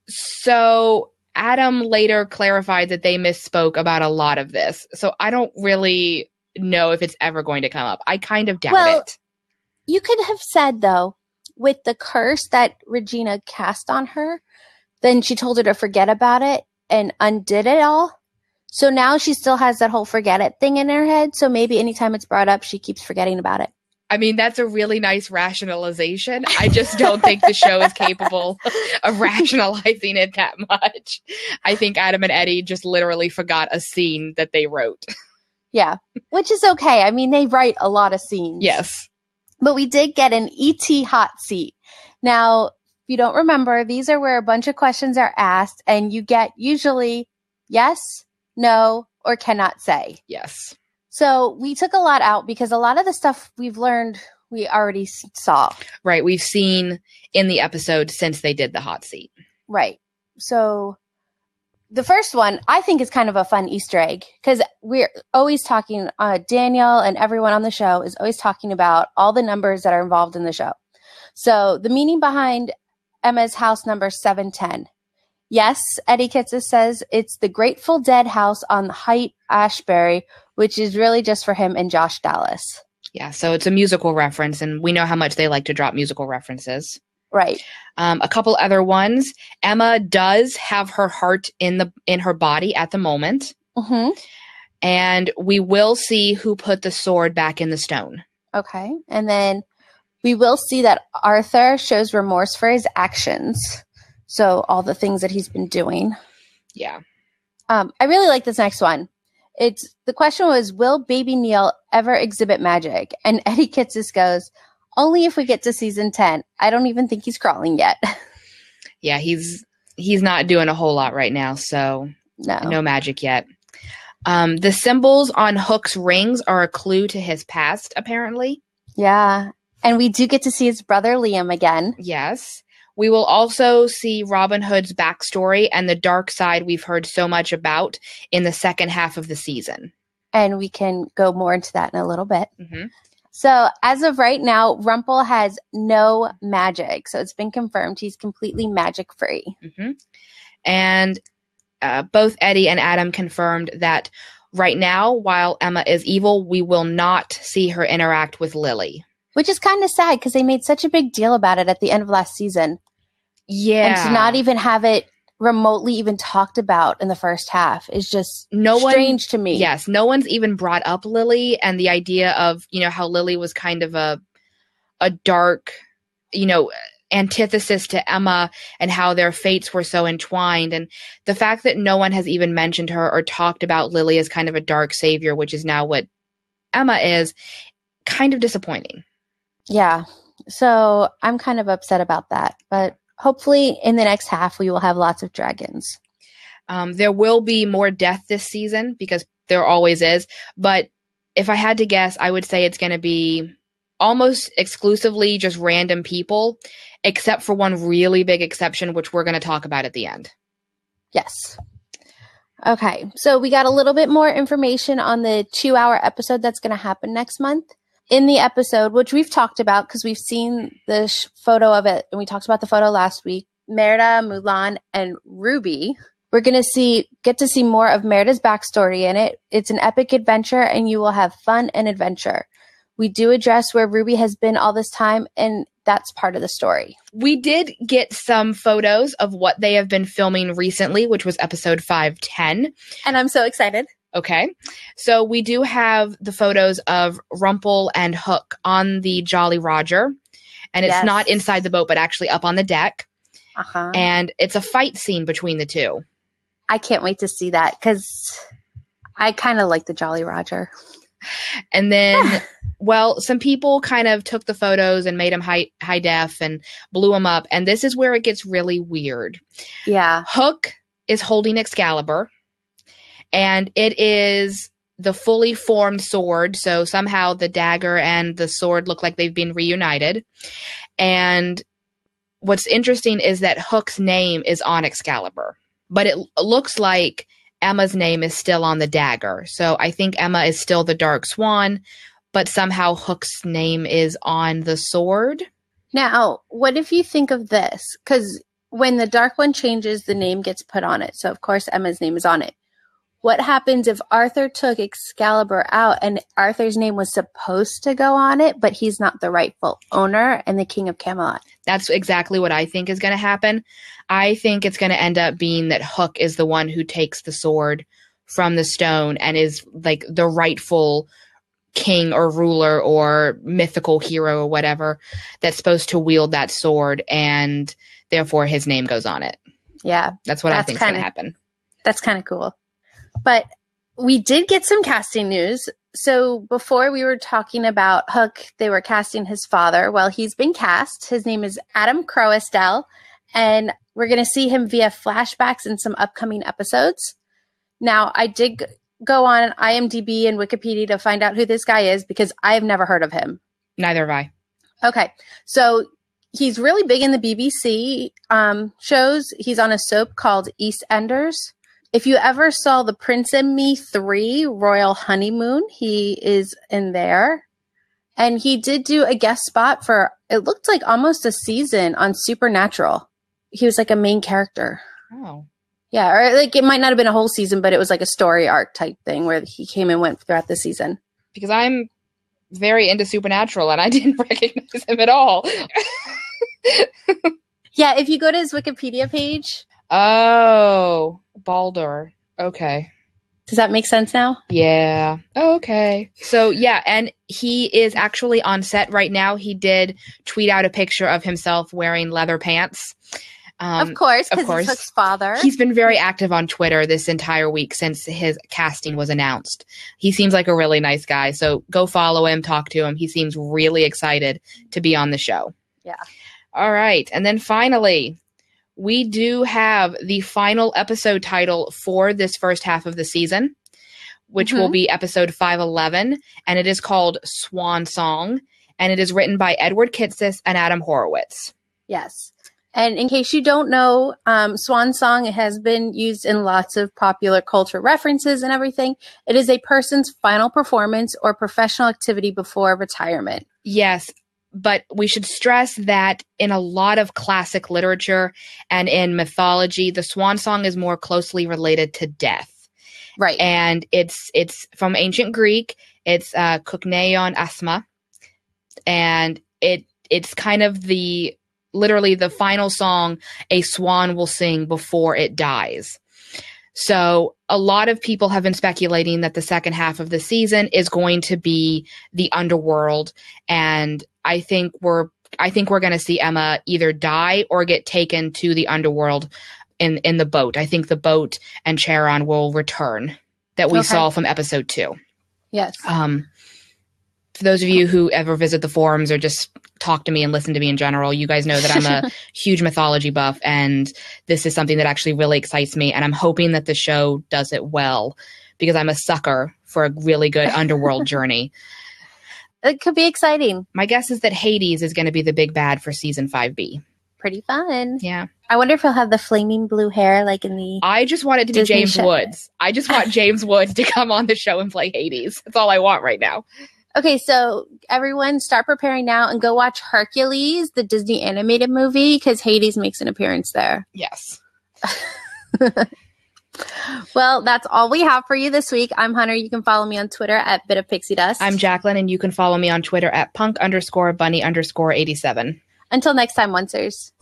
So Adam later clarified that they misspoke about a lot of this. So I don't really know if it's ever going to come up. I kind of doubt it. You could have said, though, with the curse that Regina cast on her, then she told her to forget about it and undid it all. So now she still has that whole forget it thing in her head. So maybe anytime it's brought up, she keeps forgetting about it. I mean, that's a really nice rationalization. I just don't think the show is capable of rationalizing it that much. I think Adam and Eddie just literally forgot a scene that they wrote. Yeah, which is okay. I mean, they write a lot of scenes. Yes. But we did get an ET hot seat. Now, if you don't remember, these are where a bunch of questions are asked, and you get usually yes, no, or cannot say. Yes. So we took a lot out because a lot of the stuff we've learned, we already saw. Right. We've seen in the episode since they did the hot seat. Right. So the first one, I think, is kind of a fun Easter egg because we're always talking, Daniel and everyone on the show is always talking about all the numbers that are involved in the show. So the meaning behind Emma's house number 710. Yes, Eddie Kitsis says it's the Grateful Dead house on Haight Ashbury, which is really just for him and Josh Dallas. Yeah, so it's a musical reference, and we know how much they like to drop musical references. Right. A couple other ones. Emma does have her heart in her body at the moment. Mm-hmm. And we will see who put the sword back in the stone. Okay. And then we will see that Arthur shows remorse for his actions. So all the things that he's been doing. Yeah. I really like this next one. The question was, will baby Neil ever exhibit magic? And Eddie Kitsis goes, only if we get to season 10. I don't even think he's crawling yet. Yeah, he's not doing a whole lot right now, so no magic yet. The symbols on Hook's rings are a clue to his past, apparently. Yeah, and we do get to see his brother Liam again. Yes. We will also see Robin Hood's backstory and the dark side we've heard so much about in the second half of the season. and we can go more into that in a little bit. Mm-hmm. So as of right now, Rumpel has no magic. So it's been confirmed he's completely magic free. Mm-hmm. And both Eddie and Adam confirmed that right now, while Emma is evil, we will not see her interact with Lily. Which is kind of sad because they made such a big deal about it at the end of last season. Yeah. And to not even have it remotely even talked about in the first half is just strange to me. Yes. No one's even brought up Lily and the idea of, how Lily was kind of a dark, antithesis to Emma and how their fates were so entwined. And the fact that no one has even mentioned her or talked about Lily as kind of a dark savior, which is now what Emma is, kind of disappointing. Yeah. So I'm kind of upset about that. But hopefully in the next half, we will have lots of dragons. There will be more death this season because there always is. But if I had to guess, I would say it's going to be almost exclusively just random people, except for one really big exception, which we're going to talk about at the end. Yes. Okay. So we got a little bit more information on the 2-hour episode that's going to happen next month. In the episode, which we've talked about because we've seen the photo of it, and we talked about the photo last week, Merida, Mulan, and Ruby. We're going to get to see more of Merida's backstory in it. It's an epic adventure, and you will have fun and adventure. We do address where Ruby has been all this time, and that's part of the story. We did get some photos of what they have been filming recently, which was episode 510. And I'm so excited. Okay. So we do have the photos of Rumpel and Hook on the Jolly Roger. And it's not inside the boat, but actually up on the deck. Uh-huh. And it's a fight scene between the two. I can't wait to see that because I kind of like the Jolly Roger. And then, well, some people kind of took the photos and made them high def and blew them up. And this is where it gets really weird. Yeah. Hook is holding Excalibur. And it is the fully formed sword. So somehow the dagger and the sword look like they've been reunited. And what's interesting is that Hook's name is on Excalibur. But it looks like Emma's name is still on the dagger. So I think Emma is still the Dark Swan, but somehow Hook's name is on the sword. Now, what if you think of this? Because when the Dark One changes, the name gets put on it. So, of course, Emma's name is on it. What happens if Arthur took Excalibur out and Arthur's name was supposed to go on it, but he's not the rightful owner and the King of Camelot? That's exactly what I think is going to happen. I think it's going to end up being that Hook is the one who takes the sword from the stone and is like the rightful king or ruler or mythical hero or whatever that's supposed to wield that sword, and therefore his name goes on it. Yeah. That's what I think is going to happen. That's kind of cool. But we did get some casting news. So before we were talking about Hook, they were casting his father. Well, he's been cast. His name is Adam Crowestell, and we're going to see him via flashbacks in some upcoming episodes. Now, I did go on IMDb and Wikipedia to find out who this guy is because I have never heard of him. Neither have I. Okay. So he's really big in the BBC shows. He's on a soap called EastEnders. If you ever saw The Prince and Me 3, Royal Honeymoon, he is in there. And he did do a guest spot for, it looked like almost a season on Supernatural. He was like a main character. Oh. Yeah, or like it might not have been a whole season, but it was like a story arc type thing where he came and went throughout the season. Because I'm very into Supernatural and I didn't recognize him at all. Yeah, if you go to his Wikipedia page. Oh, Baldur. Okay. Does that make sense now? Yeah. Oh, okay. So, yeah, and he is actually on set right now. He did tweet out a picture of himself wearing leather pants. Of course, because he's Hook's father. He's been very active on Twitter this entire week since his casting was announced. He seems like a really nice guy. So go follow him, talk to him. He seems really excited to be on the show. Yeah. All right. And then finally, we do have the final episode title for this first half of the season, which will be episode 511. And it is called Swan Song. And it is written by Edward Kitsis and Adam Horowitz. Yes. And in case you don't know, swan song has been used in lots of popular culture references and everything. It is a person's final performance or professional activity before retirement. Yes, but we should stress that in a lot of classic literature and in mythology, the swan song is more closely related to death. Right. And it's from ancient Greek. It's kukneion asma. And it's kind of literally the final song a swan will sing before it dies. So a lot of people have been speculating that the second half of the season is going to be the underworld. And I think we're going to see Emma either die or get taken to the underworld in the boat. I think the boat and Charon will return that we saw from episode 2. Yes. For those of you who ever visit the forums or just talk to me and listen to me in general, you guys know that I'm a huge mythology buff, and this is something that actually really excites me. And I'm hoping that the show does it well because I'm a sucker for a really good underworld journey. It could be exciting. My guess is that Hades is going to be the big bad for season 5B. Pretty fun. Yeah. I wonder if he'll have the flaming blue hair like in the I just want it to be Disney James show. Woods. I just want James Woods to come on the show and play Hades. That's all I want right now. Okay, so everyone start preparing now and go watch Hercules, the Disney animated movie, because Hades makes an appearance there. Yes. Well, that's all we have for you this week. I'm Hunter. You can follow me on Twitter at Bit of Pixie Dust. I'm Jacqueline, and you can follow me on Twitter at punk_bunny_87. Until next time, Oncers.